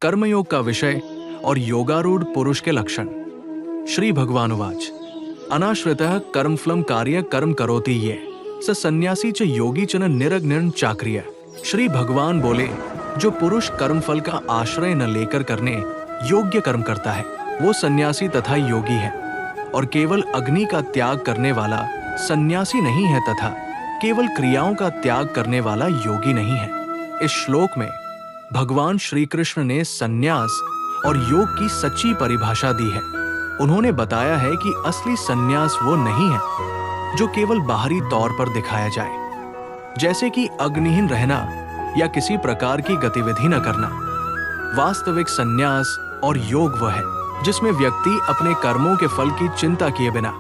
कर्मयोग का विषय और योगारूढ़ पुरुष के लक्षण। श्री भगवानुवाच अनाश्रितः कर्मफलम कार्य कर्म करोति ये स सन्यासी च योगी च न निरग्निर्न चाक्रिय। श्री भगवान बोले, जो पुरुष कर्मफल का आश्रय न लेकर करने योग्य कर्म करता है वो सन्यासी तथा योगी है, और केवल अग्नि का त्याग करने वाला सन्यासी नहीं है तथा केवल क्रियाओं का त्याग करने वाला योगी नहीं है। इस श्लोक में भगवान श्री कृष्ण ने सन्यास और योग की सच्ची परिभाषा दी है। उन्होंने बताया है कि असली सन्यास वो नहीं है जो केवल बाहरी तौर पर दिखाया जाए, जैसे कि अग्निहीन रहना या किसी प्रकार की गतिविधि न करना। वास्तविक सन्यास और योग वह है जिसमें व्यक्ति अपने कर्मों के फल की चिंता किए बिना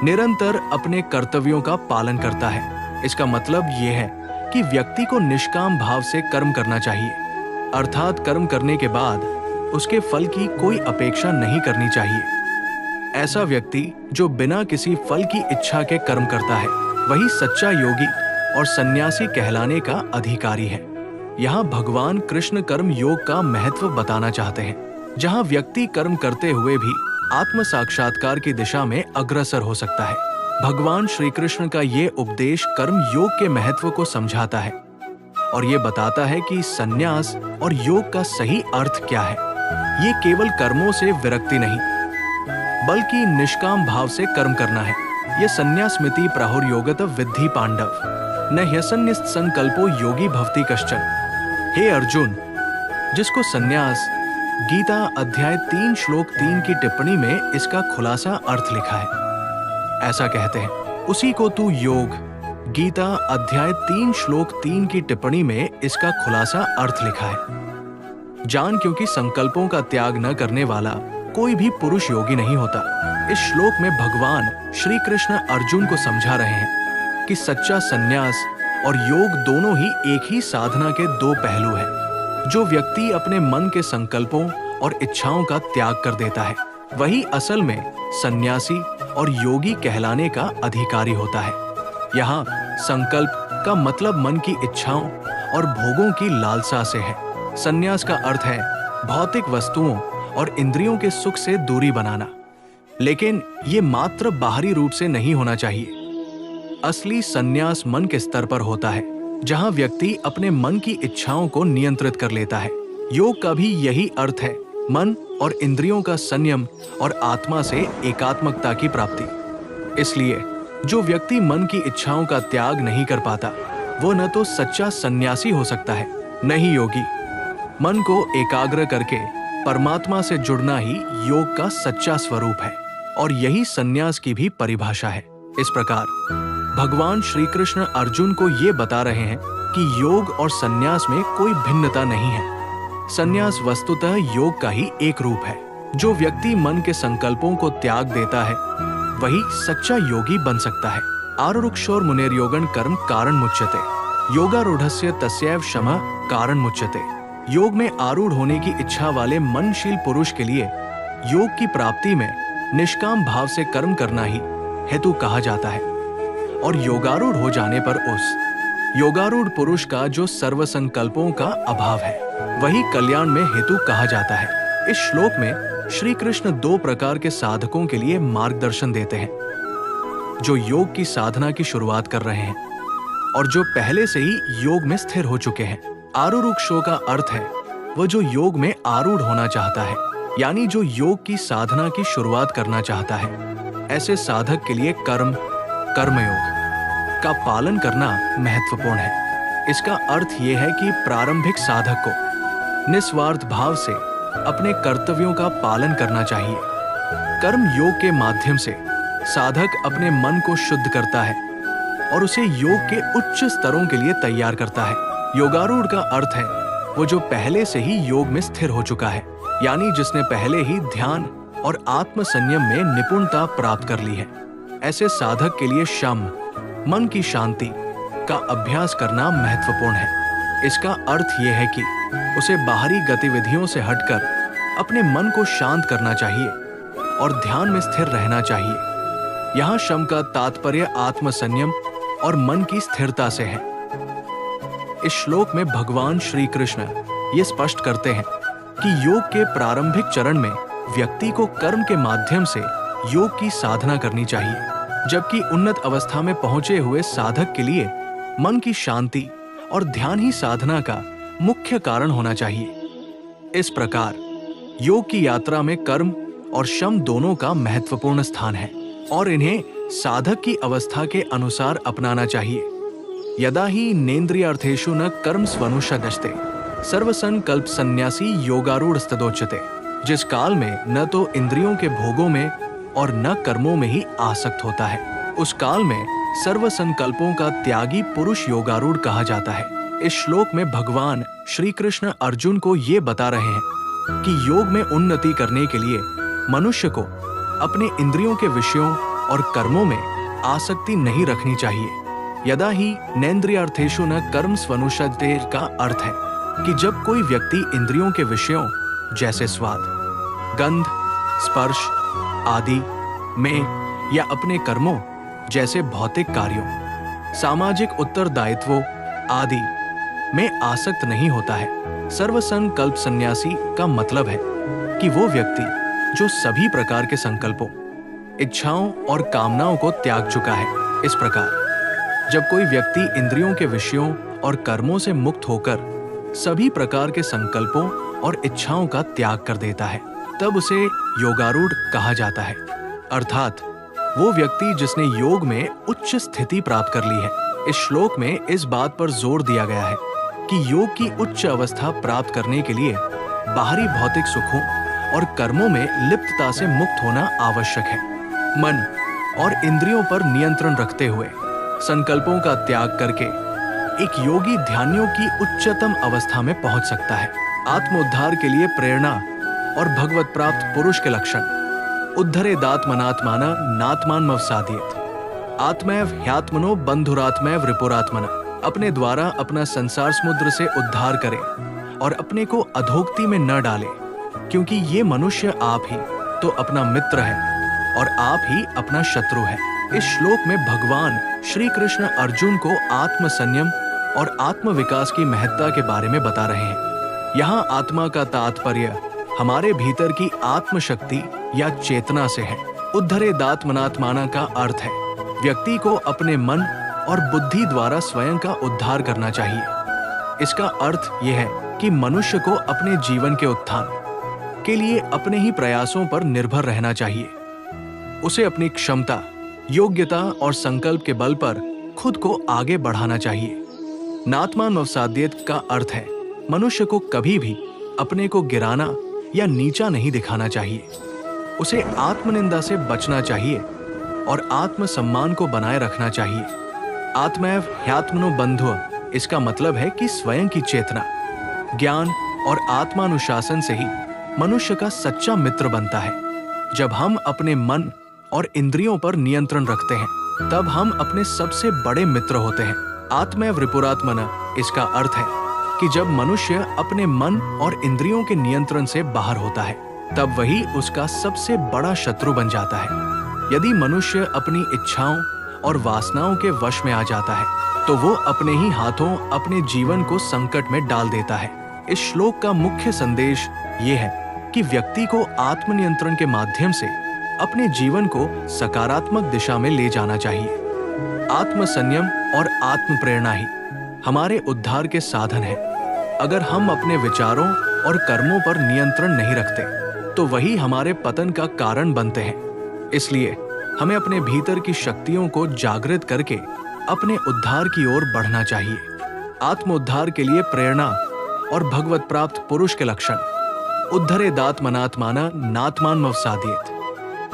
निरंतर अपने कर्तव्यों का पालन करता है। इसका मतलब ये है कि व्यक्ति को निष्काम भाव से कर्म करना चाहिए, अर्थात कर्म करने के बाद उसके फल की कोई अपेक्षा नहीं करनी चाहिए। ऐसा व्यक्ति जो बिना किसी फल की इच्छा के कर्म करता है वही सच्चा योगी और सन्यासी कहलाने का अधिकारी है। यहाँ भगवान कृष्ण कर्म योग का महत्व बताना चाहते हैं, जहाँ व्यक्ति कर्म करते हुए भी आत्म साक्षात्कार की दिशा में अग्रसर हो सकता है। भगवान श्री कृष्ण का ये उपदेश कर्म योग के महत्व को समझाता है और ये बताता है कि सन्यास और योग का सही अर्थ क्या है। ये केवल कर्मों से विरक्ति नहीं बल्कि निष्काम भाव से कर्म करना है। ये सन्यासमिति प्राहुर्योगत विद्धि पांडव न ह्यसन्निस्त संकल्पो योगी भवति कश्चन। हे अर्जुन, जिसको सन्यास गीता अध्याय 3 श्लोक 3 की टिप्पणी में इसका खुलासा अर्थ लिखा है, ऐसा कहते हैं, उसी को तू योग गीता अध्याय 3 श्लोक 3 की टिप्पणी में इसका खुलासा अर्थ लिखा है जान, क्योंकि संकल्पों का त्याग न करने वाला कोई भी पुरुष योगी नहीं होता। इस श्लोक में भगवान श्री कृष्ण अर्जुन को समझा रहे हैं कि सच्चा सन्यास और योग दोनों ही एक ही साधना के दो पहलू हैं। जो व्यक्ति अपने मन के संकल्पों और इच्छाओं का त्याग कर देता है वही असल में सन्यासी और योगी कहलाने का अधिकारी होता है। यहाँ संकल्प का मतलब मन की इच्छाओं और भोगों की लालसा से है। सन्यास का अर्थ है भौतिक वस्तुओं और इंद्रियों के सुख से दूरी बनाना, लेकिन ये मात्र बाहरी रूप से नहीं होना चाहिए। असली सन्यास मन के स्तर पर होता है, जहाँ व्यक्ति अपने मन की इच्छाओं को नियंत्रित कर लेता है। योग का भी यही अर्थ है, मन और इंद्रियों का संयम और आत्मा से एकात्मकता की प्राप्ति। इसलिए जो व्यक्ति मन की इच्छाओं का त्याग नहीं कर पाता वो न तो सच्चा सन्यासी हो सकता है न ही योगी। मन को एकाग्र करके परमात्मा से जुड़ना ही योग का सच्चा स्वरूप है और यही सन्यास की भी परिभाषा है। इस प्रकार भगवान श्री कृष्ण अर्जुन को ये बता रहे हैं कि योग और सन्यास में कोई भिन्नता नहीं है। सन्यास वस्तुतः योग का ही एक रूप है। जो व्यक्ति मन के संकल्पों को त्याग देता है वही सच्चा योगी बन सकता है। आरुरुक्षोर मुनेर्योगन कर्म कारण मुच्यते योगारूढ़स्य तस्यैव क्षमा कारण मुच्यते। योग में आरूढ़ होने की इच्छा वाले मनशील पुरुष के लिए योग की प्राप्ति में निष्काम भाव से कर्म करना ही हेतु कहा जाता है, और योगारूढ़ हो जाने पर उस योगारूढ़ पुरुष का जो सर्व संकल्पों का अभाव है वही कल्याण में हेतु कहा जाता है। इस श्लोक में श्री कृष्ण दो प्रकार के साधकों के लिए मार्गदर्शन देते हैं, जो योग की साधना की शुरुआत कर रहे हैं और जो पहले से ही योग में स्थिर हो चुके हैं। आरुरुक्षो का अर्थ है वो जो योग में आरूढ़ होना चाहता है, यानी जो योग की साधना की शुरुआत करना चाहता है। ऐसे साधक के लिए कर्मयोग का पालन करना महत्वपूर्ण है। इसका अर्थ ये है कि प्रारंभिक साधक को निस्वार्थ भाव से अपने कर्तव्यों का पालन करना चाहिए। कर्म योग के माध्यम से साधक अपने मन को शुद्ध करता है और उसे योग के उच्च स्तरों के लिए तैयार करता है। योगारूढ़ का अर्थ है वो जो पहले से ही योग में स्थिर हो चुका है, यानी जिसने पहले ही ध्यान और आत्म संयम में निपुणता प्राप्त कर ली है। ऐसे साधक के लिए शम मन की शांति का अभ्यास करना महत्वपूर्ण है। इसका अर्थ यह है कि उसे बाहरी गतिविधियों से हटकर अपने मन को शांत करना चाहिए और ध्यान में स्थिर रहना चाहिए। यहाँ शम का तात्पर्य आत्म संयम और मन की स्थिरता से है। इस श्लोक में भगवान श्री कृष्ण ये स्पष्ट करते हैं कि योग के प्रारंभिक चरण में व्यक्ति को कर्म के माध्यम से योग की साधना करनी चाहिए, जबकि उन्नत अवस्था में पहुंचे हुए साधक के लिए मन की शांति और ध्यान ही साधना का मुख्य कारण होना चाहिए। इस प्रकार योग की यात्रा में कर्म और शम दोनों का महत्वपूर्ण स्थान है और इन्हें साधक की अवस्था के अनुसार अपनाना चाहिए। यदा ही नेन्द्रियार्थेषु न कर्म स्वनुषदश्ते सर्वसंकल्प सन्यासी योगारूढ़ स्तदोच्यते। जिस काल में न तो इंद्रियों के भोगों में और न कर्मों में ही आसक्त होता है, उस काल में सर्व संकल्पों का त्यागी पुरुष योगारूढ़ कहा जाता है। इस श्लोक में भगवान श्री कृष्ण अर्जुन को ये बता रहे हैं कि योग में उन्नति करने के लिए मनुष्य को अपने इंद्रियों के विषयों और कर्मों में आसक्ति नहीं रखनी चाहिए। यदा ही नेन्द्रियार्थेषु न कर्म स्वनुषदते का अर्थ है कि जब कोई व्यक्ति इंद्रियों के विषयों जैसे स्वाद, गंध, स्पर्श आदि में या अपने कर्मों जैसे भौतिक कार्यों, सामाजिक उत्तरदायित्वों आदि में आसक्त नहीं होता है। सर्वसंकल्प सन्यासी का मतलब है कि वो व्यक्ति जो सभी प्रकार के संकल्पों, इच्छाओं और कामनाओं को त्याग चुका है। इस प्रकार जब कोई व्यक्ति इंद्रियों के विषयों और कर्मों से मुक्त होकर सभी प्रकार के संकल्पों और इच्छाओं का त्याग कर देता है, तब उसे योगारूढ़ कहा जाता है, अर्थात वो व्यक्ति जिसने योग में उच्च स्थिति प्राप्त कर ली है। इस श्लोक में इस बात पर जोर दिया गया है कि योग की उच्च अवस्था प्राप्त करने के लिए बाहरी भौतिक सुखों और कर्मों में लिप्तता से मुक्त होना आवश्यक है। मन और इंद्रियों पर नियंत्रण रखते हुए संकल्पों का त्याग करके एक योगी ध्यानियों की उच्चतम अवस्था में पहुंच सकता है। आत्मोद्धार के लिए प्रेरणा और भगवत प्राप्त पुरुष के लक्षण। उद्धरेदात्मनात्माना नात्मानमवसादयेत्। आत्मैव ह्यात्मनो बंधुरात्मैव रिपुरात्मना। अपने द्वारा अपना संसार समुद्र से उद्धार करे और अपने को अधोगति में न डाले, क्योंकि ये मनुष्य आप ही तो अपना मित्र है और आप ही अपना शत्रु है। इस श्लोक में भगवान श्री कृष्ण अर्जुन को आत्म संयम और आत्म विकास की महत्ता के बारे में बता रहे हैं। यहाँ आत्मा का तात्पर्य हमारे भीतर की आत्म शक्ति या चेतना से है। उद्धरेदात्मनात्माना का अर्थ है व्यक्ति को अपने मन और बुद्धि द्वारा स्वयं का उद्धार करना चाहिए। इसका अर्थ यह है कि मनुष्य को अपने जीवन के उत्थान के लिए अपने ही प्रयासों पर निर्भर रहना चाहिए। उसे अपनी क्षमता, योग्यता और संकल्प के बल पर खुद को आगे बढ़ाना चाहिए। नात्मानमवसादयेत् का अर्थ है मनुष्य को कभी भी अपने को गिराना या नीचा नहीं दिखाना चाहिए। उसे आत्मनिंदा से बचना चाहिए और आत्मसम्मान को बनाए रखना चाहिए। आत्मैव ह्यात्मनो बंधुः, इसका मतलब है कि स्वयं की चेतना, ज्ञान और आत्मानुशासन से ही मनुष्य का सच्चा मित्र बनता है। जब हम अपने मन और इंद्रियों पर नियंत्रण रखते हैं, तब हम अपने सबसे बड़े मित्र होते हैं। आत्मैव रिपुरात्मना, इसका अर्थ है कि जब मनुष्य अपने मन और इंद्रियों के नियंत्रण से बाहर होता है, तब वही उसका सबसे बड़ा शत्रु बन जाता है। यदि मनुष्य अपनी इच्छाओं और वासनाओं के वश में आ जाता है, तो वो अपने ही हाथों अपने जीवन को संकट में डाल देता है। इस श्लोक का मुख्य संदेश ये है कि व्यक्ति को आत्मनियंत्रण के माध्यम से अपने जीवन को सकारात्मक दिशा में ले जाना चाहिए। आत्म संयम और आत्म प्रेरणा ही हमारे उद्धार के साधन है। अगर हम अपने विचारों और कर्मों पर नियंत्रण नहीं रखते, तो वही हमारे पतन का कारण बनते हैं। इसलिए हमें अपने भीतर की शक्तियों को जागृत करके अपने उद्धार की ओर बढ़ना चाहिए। आत्मोद्धार के लिए प्रेरणा और भगवत प्राप्त पुरुष के लक्षण। उद्धरेदात्मनात्माना नात्मानमवसादयेत्।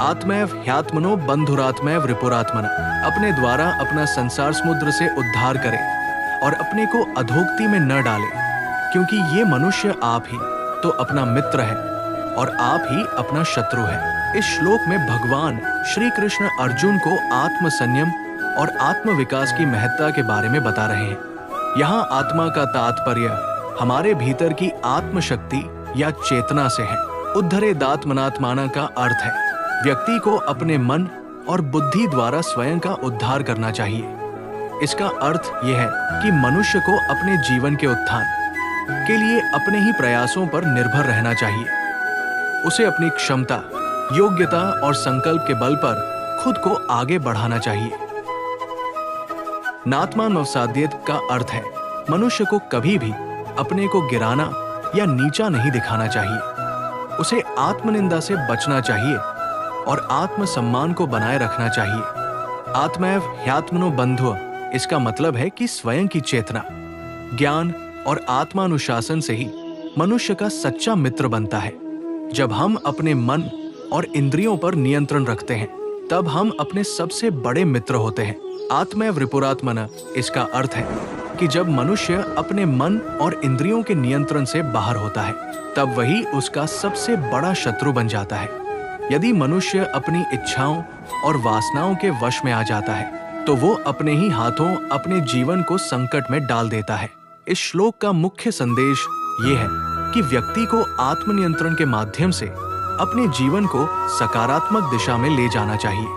आत्मैव ह्यात्मनो बंधुरात्मैव रिपुरात्मना। अपने द्वारा अपना संसार समुद्र से उद्धार करे और अपने को अधोगति में न डाले, क्योंकि ये मनुष्य आप ही तो अपना मित्र है और आप ही अपना शत्रु है। इस श्लोक में भगवान श्री कृष्ण अर्जुन को आत्म संयम और आत्म विकास की महत्ता के बारे में बता रहे हैं। यहाँ आत्मा का तात्पर्य हमारे भीतर की आत्म शक्ति या चेतना से है। उद्धरेदात्मनात्माना का अर्थ है व्यक्ति को अपने मन और बुद्धि द्वारा स्वयं का उद्धार करना चाहिए। इसका अर्थ यह है कि मनुष्य को अपने जीवन के उत्थान के लिए अपने ही प्रयासों पर निर्भर रहना चाहिए। उसे अपनी क्षमता, योग्यता और संकल्प के बल पर खुद को आगे बढ़ाना चाहिए। नात्मानवसाद्यत का अर्थ है मनुष्य को कभी भी अपने को गिराना या नीचा नहीं दिखाना चाहिए। उसे आत्मनिंदा से बचना चाहिए और आत्मसम्मान को बनाए रखना चाहिए। आत्मैव ह्यात्मनो बंधुः, इसका मतलब है कि स्वयं की चेतना, ज्ञान और आत्मानुशासन से ही मनुष्य का सच्चा मित्र बनता है। जब हम अपने मन और इंद्रियों पर नियंत्रण रखते हैं, तब हम अपने सबसे बड़े मित्र होते हैं। आत्मैव रिपुरात्मनः, इसका अर्थ है कि जब मनुष्य अपने मन और इंद्रियों के नियंत्रण से बाहर होता है, तब वही उसका सबसे बड़ा शत्रु बन जाता है। यदि मनुष्य अपनी इच्छाओं और वासनाओं के वश में आ जाता है, तो वो अपने ही हाथों अपने जीवन को संकट में डाल देता है। इस श्लोक का मुख्य संदेश ये है कि व्यक्ति को आत्मनियंत्रण के माध्यम से अपने जीवन को सकारात्मक दिशा में ले जाना चाहिए।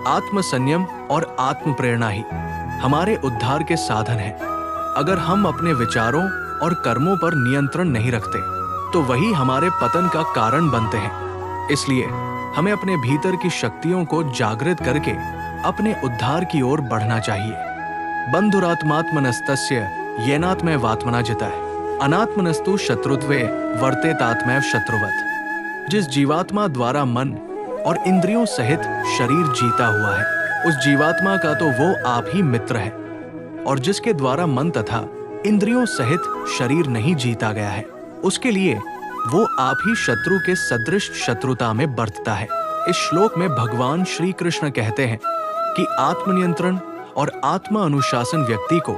आत्मसंयम और आत्म प्रेरणा ही हमारे उद्धार के साधन हैं। अगर हम अपने विचारों और कर्मों पर नियंत्रण नहीं रखते, तो वही हमारे पतन का कारण बनते हैं। इसलिए हमें अपने भीतर की शक्तियों को जागृत करके अपने उद्धार की ओर बढ़ना चाहिए। बंधुरात्मात्मनस्तस्य येनात्मैवात्मना जितः, अनात्मनस्तु शत्रुत्वे वर्तेतात्मैव शत्रुवत्। जिस जीवात्मा द्वारा मन और इंद्रियों सहित शरीर जीता हुआ है, उस जीवात्मा का तो वो आप ही मित्र है, और जिसके द्वारा मन तथा इंद्रियों सहित शरीर नहीं जीता गया है, उसके लिए वो आप ही शत्रु के सदृश शत्रुता में बरतता है। इस श्लोक में भगवान श्री कृष्ण कहते हैं कि आत्मनियंत्रण और आत्मा अनुशासन व्यक्ति को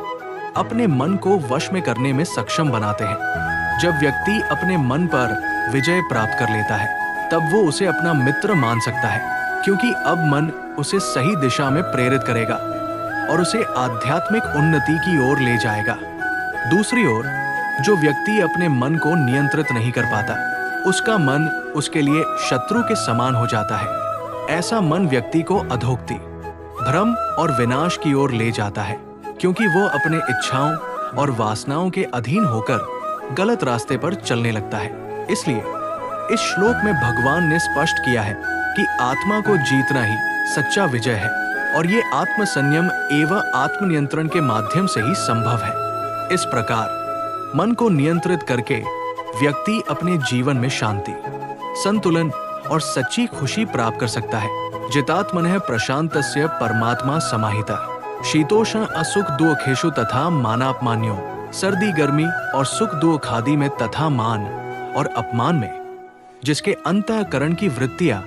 अपने मन को वश में करने में सक्षम बनाते हैं। जब व्यक्ति अपने मन पर विजय प्राप्त कर लेता है, तब वो उसे अपना मित्र मान सकता है, क्योंकि अब मन उसे सही दिशा में प्रेरित करेगा और उसे आध्यात्मिक उन्नति की ओर ले जाएगा। दूसरी ओर, जो व्यक्ति अपने मन को नियंत्रित नहीं कर पाता, उसका मन उसके लिए शत्रु के समान हो जाता है। ऐसा मन व्यक्ति को अधोगति, भ्रम और विनाश की ओर ले जाता है, क्योंकि वो अपने इच्छाओं और वासनाओं के अधीन होकर गलत रास्ते पर चलने लगता है। इसलिए इस श्लोक में भगवान ने स्पष्ट किया है कि आत्मा को जीतना ही सच्चा विजय है, और ये आत्मसंयम एवं आत्मनियंत्रण के माध्यम से ही संभव है। इस प्रकार मन को नियंत्रित करके व्यक्ति अपने जीवन में शांति, संतुलन और सच्ची खुशी प्राप्त कर सकता है। जितात्मनः प्रशांतस्य परमात्मा समाहितः, शीतोष्ण असुख दुखेषु तथा मानापमान्यो, सर्दी गर्मी और सुख दुख आदि में तथा मान और अपमान में, जिसके अंतःकरण की वृत्तियां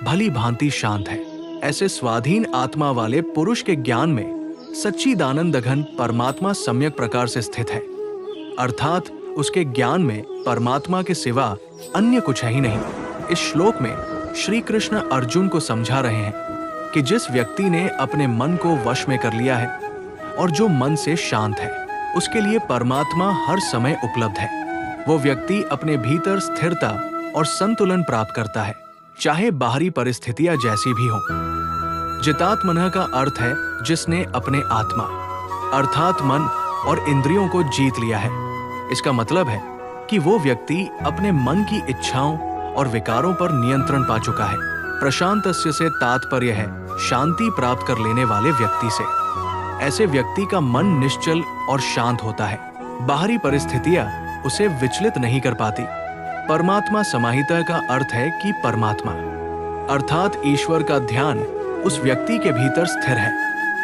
भली भांति शांत है। ऐसे स्वाधीन आत्मा वाले पुरुष के ज्ञान में सच्चिदानंद घन परमात्मा सम्यक प्रकार से स्थित है, अर्थात उसके ज्ञान में परमात्मा के सिवा अन्य कुछ है ही नहीं। इस श्लोक में श्री कृष्ण अर्जुन को समझा रहे हैं कि जिस व्यक्ति ने अपने मन को वश में कर लिया है और जो मन से शांत है, उसके लिए परमात्मा हर समय उपलब्ध है। वो व्यक्ति अपने भीतर स्थिरता और संतुलन प्राप्त करता है, चाहे बाहरी परिस्थितियां जैसी भी हों। जितात्मनः का अर्थ है जिसने अपने आत्मा अर्थात मन और इंद्रियों को जीत लिया है। इसका मतलब है कि वो व्यक्ति अपने मन की इच्छाओं और विकारों पर नियंत्रण पा चुका है। प्रशांतस्य से तात्पर्य है शांति प्राप्त कर लेने वाले व्यक्ति से। ऐसे व्यक्ति का मन निश्चल और शांत होता है, बाहरी परिस्थितियां उसे विचलित नहीं कर पाती। परमात्मा समाहिता का अर्थ है कि परमात्मा अर्थात ईश्वर का ध्यान उस व्यक्ति के भीतर स्थिर है।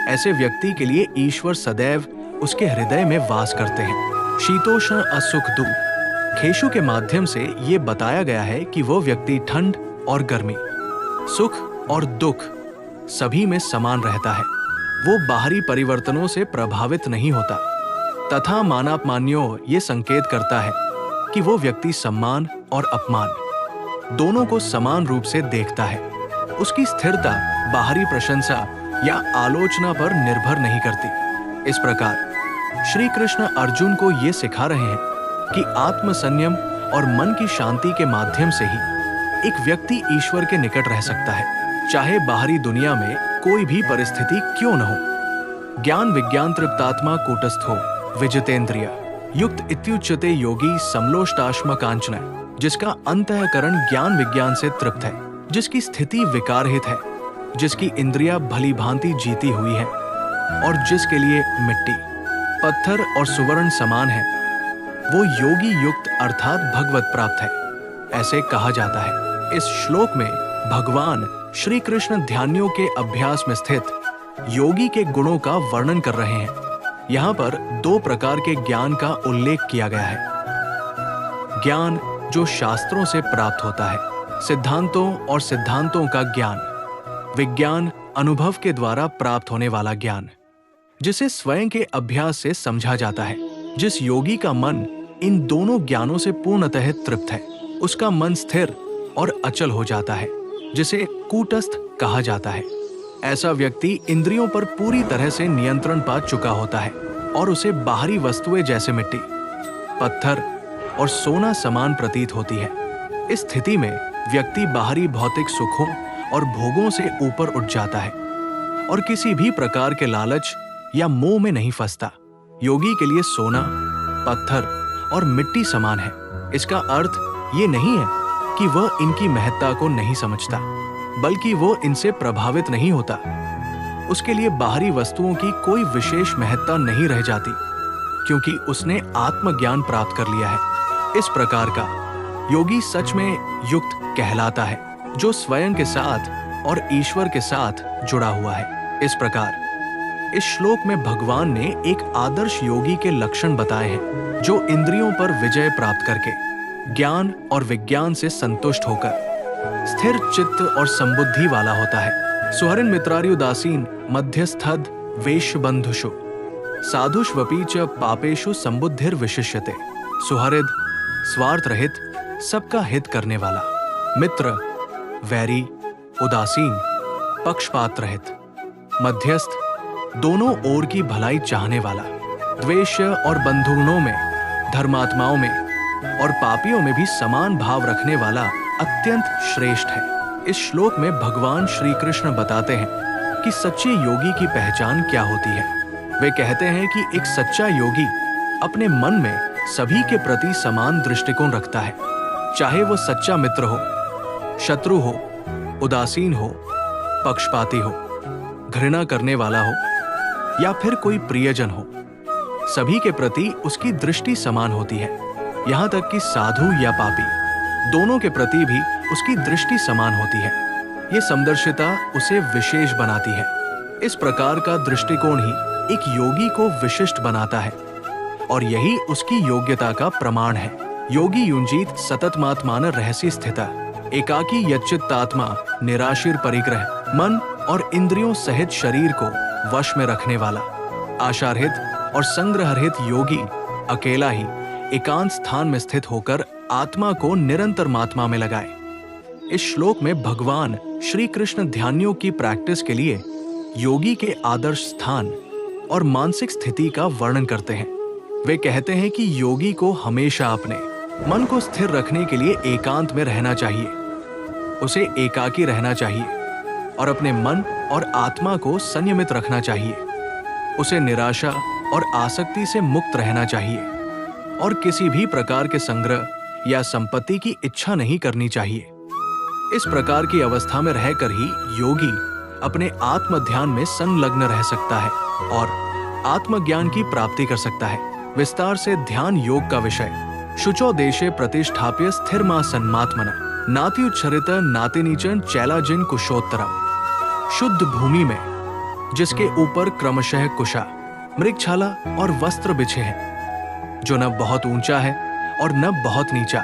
ऐसे व्यक्ति के लिए ईश्वर सदैव उसके हृदय में वास करते हैं। शीतोष्ण असुख दुखेषु के माध्यम से ये बताया गया है कि वो व्यक्ति ठंड और गर्मी, सुख और दुख सभी में समान रहता है। वो बाहरी परिवर्तनों से प्रभावित नहीं होता। तथा मानापमान्यो ये संकेत करता है कि वो व्यक्ति सम्मान और अपमान दोनों को समान रूप से देखता है। उसकी स्थिरता बाहरी प्रशंसा या आलोचना पर निर्भर नहीं करती। इस प्रकार श्री कृष्ण अर्जुन को ये सिखा रहे हैं कि आत्मसंयम और मन की शांति के माध्यम से ही एक व्यक्ति ईश्वर के निकट रह सकता है, चाहे बाहरी दुनिया में कोई भी परिस्थिति क्यों न हो। ज्ञान विज्ञान तृप्तात्मा कूटस्थ हो विजितेंद्रिय युक्त इत्युच्यते योगी समलोष्टाश्म कांचन, जिसका अंतःकरण ज्ञान विज्ञान से तृप्त है, जिसकी स्थिति विकारहित है, जिसकी इंद्रियां भली भांति जीती हुई है और जिसके लिए मिट्टी, पत्थर और सुवर्ण समान है, वो योगी युक्त अर्थात भगवत प्राप्त है, ऐसे कहा जाता है। इस श्लोक में भगवान श्री कृष्ण ध्यानियों के अभ्यास में स्थित योगी के गुणों का वर्णन कर रहे हैं। यहाँ पर दो प्रकार के ज्ञान का उल्लेख किया गया है। ज्ञान जो शास्त्रों से प्राप्त होता है, सिद्धांतों और सिद्धांतों का ज्ञान, विज्ञान अनुभव के द्वारा प्राप्त होने वाला ज्ञान, जिसे स्वयं के अभ्यास से समझा जाता है। जिस योगी का मन इन दोनों ज्ञानों से पूर्णतः तृप्त है, उसका मन स्थिर और अचल हो जाता है, जिसे कूटस्थ कहा जाता है। ऐसा व्यक्ति इंद्रियों पर पूरी तरह से नियंत्रण पा चुका होता है और उसे बाहरी वस्तुएं जैसे मिट्टी, पत्थर और सोना समान प्रतीत होती है। इस स्थिति में व्यक्ति बाहरी भौतिक सुखों और भोगों से ऊपर उठ जाता है और किसी भी प्रकार के लालच या मोह में नहीं फंसता। योगी के लिए सोना, पत्थर और मिट्टी समान है। इसका अर्थ ये नहीं है कि वह इनकी महत्ता को नहीं समझता, बल्कि वो इनसे प्रभावित नहीं होता। उसके लिए बाहरी वस्तुओं की कोई विशेष महत्ता नहीं रह जाती, क्योंकि उसने आत्मज्ञान प्राप्त कर लिया है। इस प्रकार का योगी सच में युक्त कहलाता है, जो स्वयं के साथ और ईश्वर के साथ जुड़ा हुआ है। इस प्रकार इस श्लोक में भगवान ने एक आदर्श योगी के लक्षण बताए हैं, जो इंद्रियों पर विजय प्राप्त करके ज्ञान और विज्ञान से संतुष्ट होकर स्थिर चित्त और संबुद्धि वाला होता है। सुहृन् मित्रार्युदासीन मध्यस्थद वेश्य बंधुषु साधुष्वपि च पापेषु संबुद्धिर विशिष्यते। सुहृद स्वार्थ रहित, सबका हित करने वाला, मित्र वैरी, उदासीन पक्षपात रहित, मध्यस्थ दोनों ओर की भलाई चाहने वाला, द्वेष्य और बंधुगणों में, धर्मात्माओं में और पापियों में भी समान भाव रखने वाला अत्यंत श्रेष्ठ है। इस श्लोक में भगवान श्री कृष्ण बताते हैं कि सच्चे योगी की पहचान क्या होती है। वे कहते हैं कि एक सच्चा योगी अपने मन में सभी के प्रति समान दृष्टिकोण रखता है, चाहे वो सच्चा मित्र हो, शत्रु हो, उदासीन हो, पक्षपाती हो, घृणा करने वाला हो या फिर कोई प्रियजन हो। सभी के प्रति उसकी दृष्टि समान होती है, यहाँ तक कि साधु या पापी दोनों के प्रति भी उसकी दृष्टि समान होती है। ये समदर्शिता उसे विशेष बनाती है। इस प्रकार का दृष्टिकोण ही एक योगी को विशिष्ट बनाता है और यही उसकी योग्यता का प्रमाण है। योगी युंजीत सततमात्मान रहसि स्थिता, एकाकी यच्चित्तात्मा निराशीर परिग्रह, मन और इंद्रियों सहित शरीर को वश में रखने वाला, आशारहित और संग्रहरहित योगी अकेला ही एकांत स्थान में स्थित होकर आत्मा को निरंतर महात्मा में लगाए। इस श्लोक में भगवान श्री कृष्ण ध्यानियों की प्रैक्टिस के लिए योगी के आदर्श स्थान और मानसिक स्थिति का वर्णन करते हैं। वे कहते हैं कि योगी को हमेशा अपने मन को स्थिर रखने के लिए एकांत में रहना चाहिए, उसे एकाकी रहना चाहिए और अपने मन और आत्मा को संयमित रखना चाहिए। उसे निराशा और आसक्ति से मुक्त रहना चाहिए और किसी भी प्रकार के संग्रह या संपत्ति की इच्छा नहीं करनी चाहिए। इस प्रकार की अवस्था में रहकर ही योगी अपने आत्म ध्यान में संलग्न रह सकता है और आत्मज्ञान की प्राप्ति कर सकता है। विस्तार से ध्यान योग का विषय। शुचो देशे प्रतिष्ठाप्य स्थिरमा सन्मात्मना नात्युच्छरित नातिनीचन चैलाजिन कुशोत्तरम। शुद्ध भूमि में जिसके ऊपर क्रमशः कुशा, मृगछाला और वस्त्र बिछे हैं, जो न बहुत ऊंचा है और न बहुत नीचा,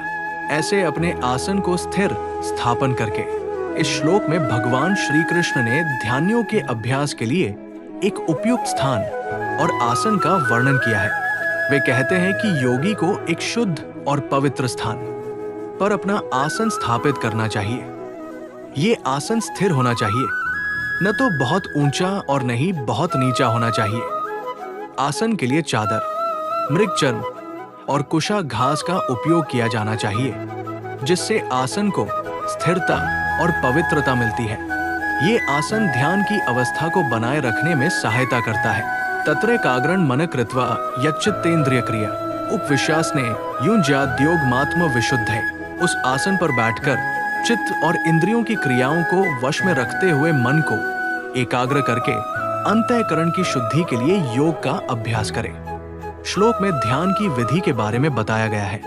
ऐसे अपने आसन को स्थिर स्थापन करके। इस श्लोक में भगवान श्री कृष्ण ने ध्यानियों के अभ्यास के लिए एक उपयुक्त स्थान और आसन का वर्णन किया है। वे कहते हैं कि योगी को एक शुद्ध और पवित्र स्थान पर अपना आसन स्थापित करना चाहिए। ये आसन स्थिर होना चाहिए, न तो बहुत ऊंचा और न ही बहुत नीचा होना चाहिए। आसन के लिए चादर, मृगचर्म और कुशा घास का उपयोग किया जाना चाहिए, जिससे आसन को स्थिरता और पवित्रता मिलती है। ये आसन ध्यान की अवस्था को बनाए रखने में सहायता करता है। तत्र एकाग्रं मन कृत्वा यच्चित्तेन्द्रिय क्रिया उपविश्वास ने युंज्याद्योगमात्म विशुद्धे, उस आसन पर बैठकर चित्त और इंद्रियों की क्रियाओं को वश में रखते हुए मन को एकाग्र करके अंतःकरण की शुद्धि के लिए योग का अभ्यास करें। श्लोक में ध्यान की विधि के बारे में बताया गया है।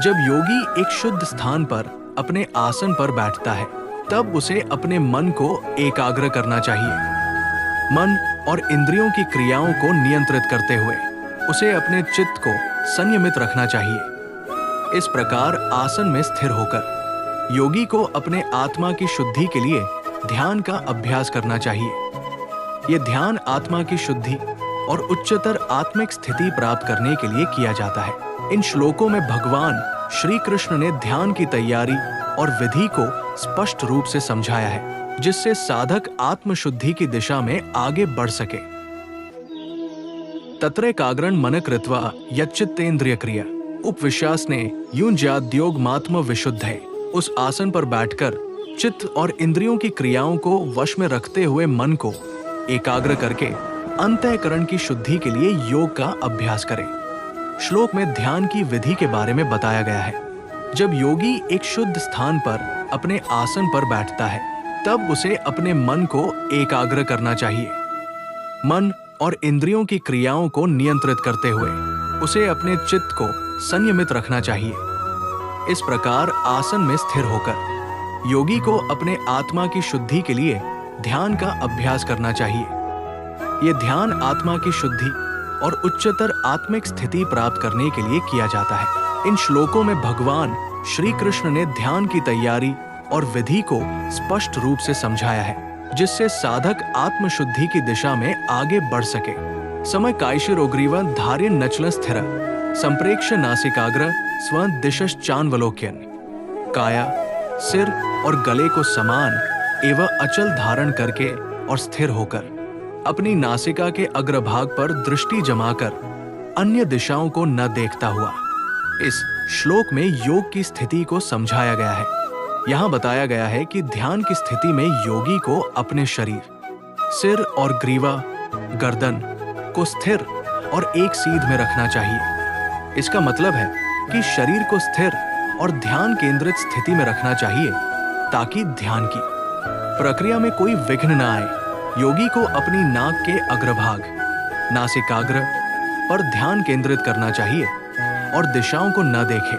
जब योगी एक शुद्ध स्थान पर अपने आसन पर बैठता है, तब उसे अपने मन को एकाग्र करना चाहिए। मन और इंद्रियों की क्रियाओं को नियंत्रित करते हुए उसे अपने चित्त को संयमित रखना चाहिए। इस प्रकार आसन में स्थिर होकर योगी को अपने आत्मा की शुद्धि के लिए ध्यान का अभ्यास करना चाहिए। ये ध्यान आत्मा की शुद्धि और उच्चतर आत्मिक स्थिति प्राप्त करने के लिए किया जाता है। इन श्लोकों में भगवान श्री कृष्ण ने ध्यान की तैयारी और विधि को स्पष्ट रूप से समझाया है, जिससे साधक आत्मशुद्धि की दिशा में आगे बढ़ सके। तत्रैकाग्रं मन कृत्वा यच्चित्तेन्द्रिय क्रिया, उपविश्वास ने युंज्याद्योगमात्म विशुद्धे, उस आसन पर बैठकर चित्त और इंद्रियों की क्रियाओं को वश में रखते हुए मन को एकाग्र करके अंतःकरण की शुद्धि के लिए योग का अभ्यास करें। श्लोक में ध्यान की विधि के बारे में बताया गया है। जब योगी एक शुद्ध स्थान पर अपने आसन पर बैठता है, तब उसे अपने मन को एकाग्र करना चाहिए। मन और इंद्रियों की क्रियाओं को नियंत्रित करते हुए उसे अपने चित्त को संयमित रखना चाहिए। इस प्रकार आसन में स्थिर होकर योगी को अपने आत्मा की शुद्धि के लिए ध्यान का अभ्यास करना चाहिए। यह ध्यान आत्मा की शुद्धि और उच्चतर आत्मिक स्थिति प्राप्त करने के लिए किया जाता है। इन श्लोकों में भगवान श्री कृष्ण ने ध्यान की तैयारी और विधि को स्पष्ट रूप से समझाया है, जिससे साधक आत्मशुद्धि की दिशा में आगे बढ़ सके। समय कायशिरोग्रीव धार्य नचल स्थिर संप्रेक्ष्य नासिकाग्र स्व दिशश्चान्वलोक्यन, काया सिर और गले को समान एवं अचल धारण करके और स्थिर होकर अपनी नासिका के अग्रभाग पर दृष्टि जमाकर अन्य दिशाओं को न देखता हुआ। इस श्लोक में योग की स्थिति को समझाया गया है। यहाँ बताया गया है कि ध्यान की स्थिति में योगी को अपने शरीर, सिर और ग्रीवा, गर्दन को स्थिर और एक सीध में रखना चाहिए। इसका मतलब है कि शरीर को स्थिर और ध्यान केंद्रित स्थिति में रखना चाहिए, ताकि ध्यान की प्रक्रिया में कोई विघ्न न आए। योगी को अपनी नाक के अग्रभाग, नासिकाग्र पर ध्यान केंद्रित करना चाहिए और दिशाओं को न देखे,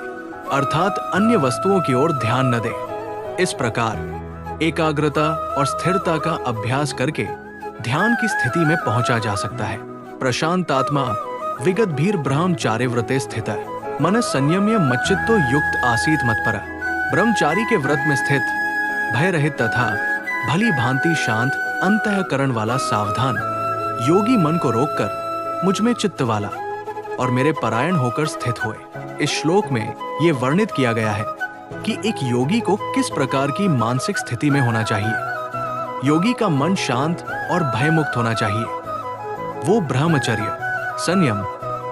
अर्थात अन्य वस्तुओं की ओर ध्यान न दे। इस प्रकार एकाग्रता और स्थिरता का अभ्यास करके ध्यान की स्थिति में पहुंचा जा सकता है। प्रशांतात्मा विगत भीर ब्रह्मचार्य व्रते स्थित मन संयम्य मच्चित्तो युक्त आसीत मत्पर। ब्रह्मचारी के व्रत में स्थित, भय रहित तथा भली भांति शांत अंतःकरण वाला सावधान योगी मन को रोककर मुझ में चित्त वाला और मेरे परायण होकर स्थित हुए। इस श्लोक में यह वर्णित किया गया है कि एक योगी को किस प्रकार की मानसिक स्थिति में होना चाहिए। योगी का मन शांत और भयमुक्त होना चाहिए। वो ब्रह्मचर्य, संयम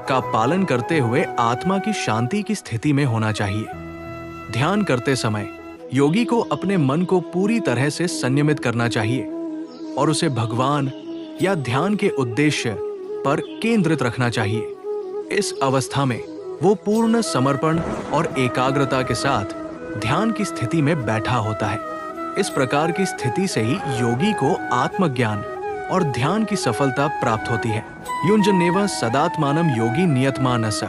का पालन करते हुए आत्मा की शांति की स्थिति में होना चाहिए। ध्यान करते समय योगी को अपने मन को पूरी तरह से संयमित करना चाहिए और उसे भगवान या ध्यान के उद्देश्य पर केंद्रित रखना चाहिए। इस अवस्था में वो पूर्ण समर्पण और एकाग्रता के साथ ध्यान की स्थिति में बैठा होता है। इस प्रकार की स्थिति से ही योगी को आत्मज्ञान और ध्यान की सफलता प्राप्त होती है। युंजनेव सदात्मानं योगी नियतमानस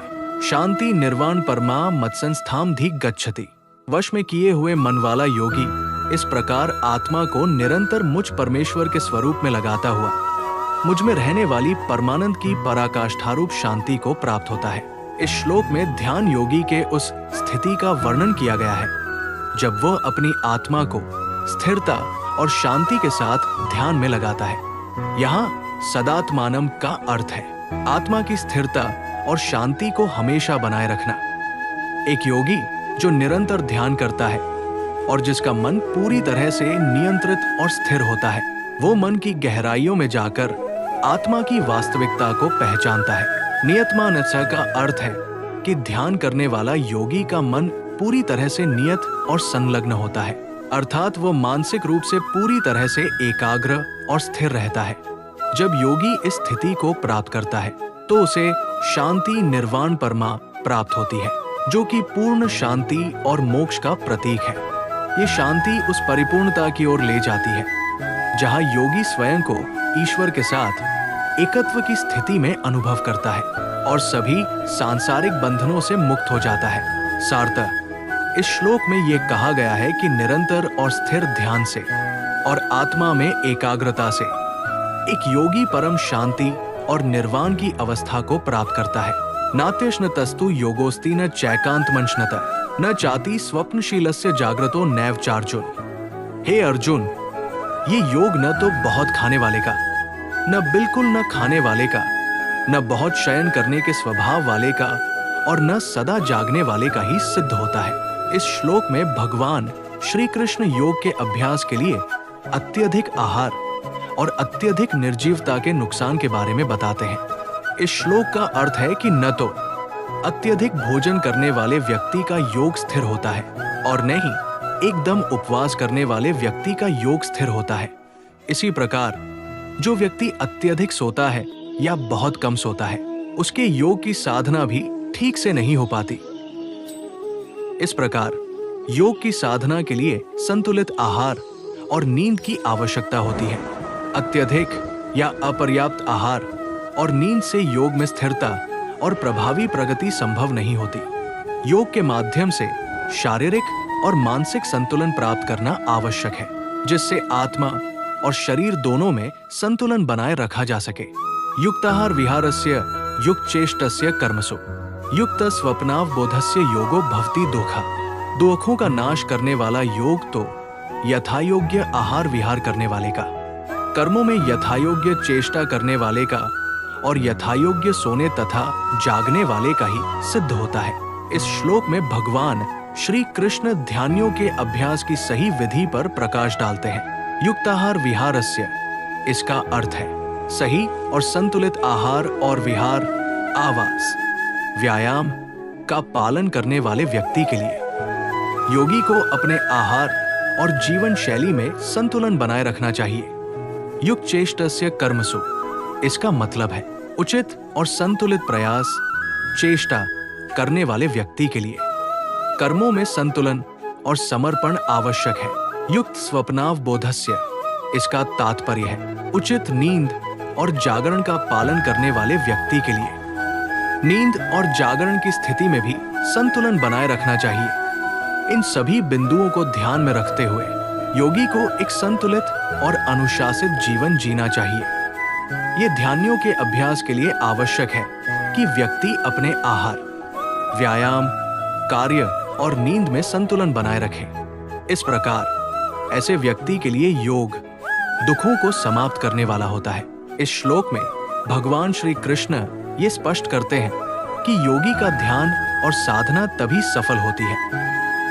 शांति निर्वाण परमा मत्संस्थाम धी गच्छति। वश में किए हुए मन वाला योगी इस प्रकार आत्मा को निरंतर मुझ परमेश्वर के स्वरूप में लगाता हुआ मुझ में रहने वाली परमानंद की पराकाष्ठारूप शांति को प्राप्त होता है। इस श्लोक में ध्यान योगी के उस स्थिति का वर्णन किया गया है जब वह अपनी आत्मा को स्थिरता और शांति के साथ ध्यान में लगाता है। यहाँ सदात्मानम का अर्थ है आत्मा की स्थिरता और शांति को हमेशा बनाए रखना। एक योगी जो निरंतर ध्यान करता है और जिसका मन पूरी तरह से नियंत्रित और स्थिर होता है, वो मन की गहराइयों में जाकर आत्मा की वास्तविकता को पहचानता है। नियतमानस का अर्थ है कि ध्यान करने वाला योगी का मन पूरी तरह से नियत और संलग्न होता है, अर्थात वो मानसिक रूप से पूरी तरह से एकाग्र और स्थिर रहता है। जब योगी इस स्थिति को प्राप्त करता है तो उसे शांति निर्वाण परमा प्राप्त होती है, जो कि पूर्ण शांति और मोक्ष का प्रतीक है। ये शांति उस परिपूर्णता की ओर ले जाती है जहां योगी स्वयं को ईश्वर के साथ एकत्व की स्थिति में अनुभव करता है और सभी सांसारिक बंधनों से मुक्त हो जाता है। सार्थः इस श्लोक में यह कहा गया है कि निरंतर और स्थिर ध्यान से और आत्मा में एकाग्रता से एक योगी परम शांति और निर्वाण की अवस्था को प्राप्त करता है। नात्यश्न तस्तु योगोस्ति न चैकांतमंशनत न चाति स्वप्नशीलस्य जाग्रतो नैव चार्जुन। हे अर्जुन, ये योग न तो बहुत खाने वाले का, न बिल्कुल न खाने वाले का, न बहुत शयन करने के स्वभाव वाले का और न सदा जागने वाले का ही सिद्ध होता है। इस श्लोक में भगवान श्री कृष्ण योग के अभ्यास के लिए अत्यधिक आहार और अत्यधिक निर्जीवता के नुकसान के बारे में बताते हैं। इस श्लोक का अर्थ है कि न तो अत्यधिक भोजन करने वाले व्यक्ति का योग स्थिर होता है और न ही एकदम उपवास करने वाले व्यक्ति का योग स्थिर होता है। इसी प्रकार जो व्यक्ति अत्यधिक सोता है या बहुत कम सोता है, उसके योग की साधना भी ठीक से नहीं हो पाती। इस प्रकार योग की साधना के लिए संतुलित आहार और नींद की आवश्यकता होती है। अत्यधिक या अपर्याप्त आहार और नींद से योग में स्थिरता और प्रभावी प्रगति संभव नहीं होती। योग के माध्यम से शारीरिक और मानसिक संतुलन प्राप्त करना आवश्यक है, जिससे आत्मा और शरीर दोनों में संतुलन बनाए रखा जा सके। युक्ताहार विहारस्य युक्तचेष्टस्य कर्मसु युक्त स्वप्नावबोधस्य योगो भवति दोखा। दोखों का नाश करने वाला योग तो यथायोग्य आहार विहार करने वाले का, कर्मों में यथायोग्य चेष्टा करने वाले का और यथायोग्य सोने तथा जागने वाले का ही सिद्ध होता है। इस श्लोक में भगवान श्री कृष्ण ध्यानियों के अभ्यास की सही विधि पर प्रकाश डालते हैं। युक्ताहार विहारस्य, इसका अर्थ है सही और संतुलित आहार और विहार, आवास, व्यायाम का पालन करने वाले व्यक्ति के लिए। योगी को अपने आहार और जीवन शैली में संतुलन बनाए रखना चाहिए। युक्त चेष्टस्य कर्मसु, इसका मतलब है उचित और संतुलित प्रयास, चेष्टा करने वाले व्यक्ति के लिए। कर्मों में संतुलन और समर्पण आवश्यक है। युक्त स्वप्नावबोधस्य, इसका तात्पर्य है उचित नींद और जागरण का पालन करने वाले व्यक्ति के लिए। नींद और जागरण की स्थिति में भी संतुलन बनाए रखना चाहिए। इन सभी बिंदुओं को ध्यान में रखते हुए योगी को एक संतुलित और अनुशासित जीवन जीना चाहिए। ये ध्यानियों के अभ्यास के लिए आवश्यक है कि व्यक्ति अपने आहार, व्यायाम, कार्य और नींद में संतुलन बनाए रखे। इस प्रकार ऐसे व्यक्ति के लिए योग दुखों को समाप्त करने वाला होता है। इस श्लोक में भगवान श्री कृष्ण ये स्पष्ट करते हैं कि योगी का ध्यान और साधना तभी सफल होती है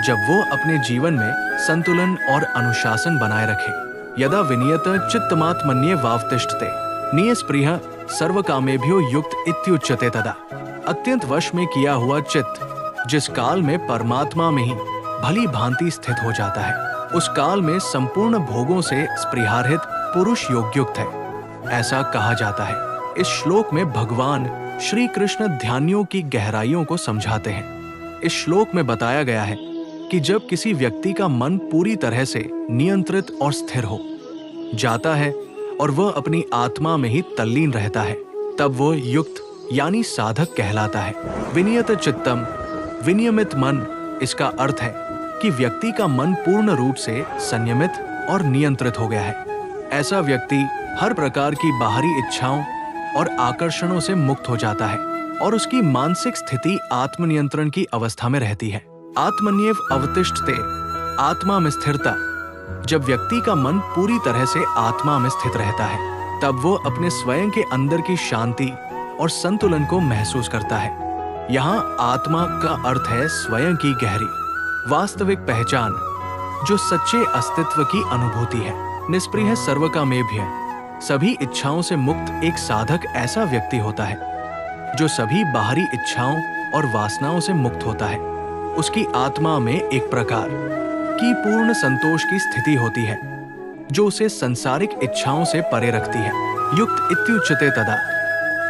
जब वो अपने जीवन में संतुलन और अनुशासन बनाए रखे। यदा विनियत चित्तमात्मन्ये वावतिष्ठते नियस्पृह सर्वकामेभ्यो युक्त इत्युच्यते तदा। अत्यंत वश में किया हुआ चित्त जिस काल में परमात्मा में ही भली भांति स्थित हो जाता है, उस काल में संपूर्ण भोगों से स्पृहारहित पुरुष योगयुक्त है, ऐसा कहा जाता है। इस श्लोक में भगवान श्री कृष्ण ध्यानियों की गहराइयों को समझाते हैं। इस श्लोक में बताया गया है कि जब किसी व्यक्ति का मन पूरी तरह से नियंत्रित और स्थिर हो जाता है और वह अपनी आत्मा में ही तल्लीन रहता है, तब वो युक्त यानी साधक कहलाता है। विनियत चित्तम, विनियमित मन, इसका अर्थ है कि व्यक्ति का मन पूर्ण रूप से संयमित और नियंत्रित हो गया है। ऐसा व्यक्ति हर प्रकार की बाहरी इच्छाओं और आकर्षणों से मुक्त हो जाता है और उसकी मानसिक स्थिति आत्मनियंत्रण की अवस्था में रहती है। आत्मन्येव अवतिष्ठते, आत्मा में स्थिरता। जब व्यक्ति का मन पूरी तरह से आत्मा में स्थित रहता है, तब वो अपने स्वयं के अंदर की शांति और संतुलन को महसूस करता है। यहाँ आत्मा का अर्थ है स्वयं की गहरी वास्तविक पहचान, जो सच्चे अस्तित्व की अनुभूति है। निष्पृह सर्वकामेभ्य, सभी इच्छाओं से मुक्त एक साधक ऐसा व्यक्ति होता है जो सभी बाहरी इच्छाओं और वासनाओं से मुक्त होता है। उसकी आत्मा में एक प्रकार की पूर्ण संतोष की स्थिति होती है जो उसे संसारिक इच्छाओं से परे रखती है। युक्त इत्युच्यते तदा,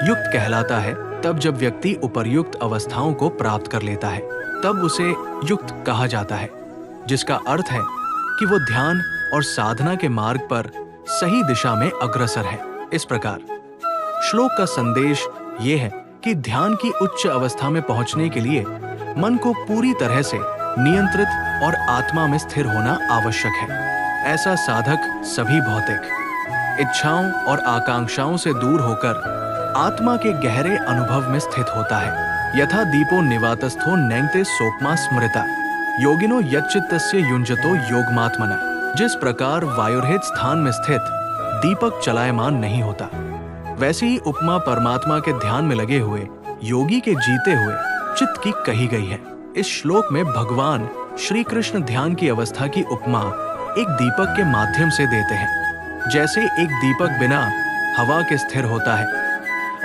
युक्त कहलाता है तब जब व्यक्ति उपर्युक्त अवस्थाओं को प्राप्त कर लेता है तब उसे युक्त कहा जाता है, जिसका अर्थ है कि वो ध्यान और साधना के मार्ग पर सही दिशा में अग्रसर है। इस प्रकार श्लोक का संदेश ये है कि ध्यान की उच्च अवस्था में पहुंचने के लिए मन को पूरी तरह से नियंत्रित और आत्मा में स्थिर होना आवश्यक है। ऐसा साधक सभी भौतिक इच्छाओं और आकांक्षाओं से दूर होकर आत्मा के गहरे अनुभव में स्थित होता है। यथा दीपो निवातस्थो नैंते सोपमा स्मृता योगिनो यच्चित्तस्य युञ्जतो योगमात्मना। जिस प्रकार वायुरहित स्थान में स्थित दीपक चलायमान नहीं होता, वैसे ही उपमा परमात्मा के ध्यान में लगे हुए योगी के जीते हुए चित्त की कही गई है। इस श्लोक में भगवान श्री कृष्ण ध्यान की अवस्था की उपमा एक दीपक के माध्यम से देते हैं। जैसे एक दीपक बिना हवा के स्थिर होता है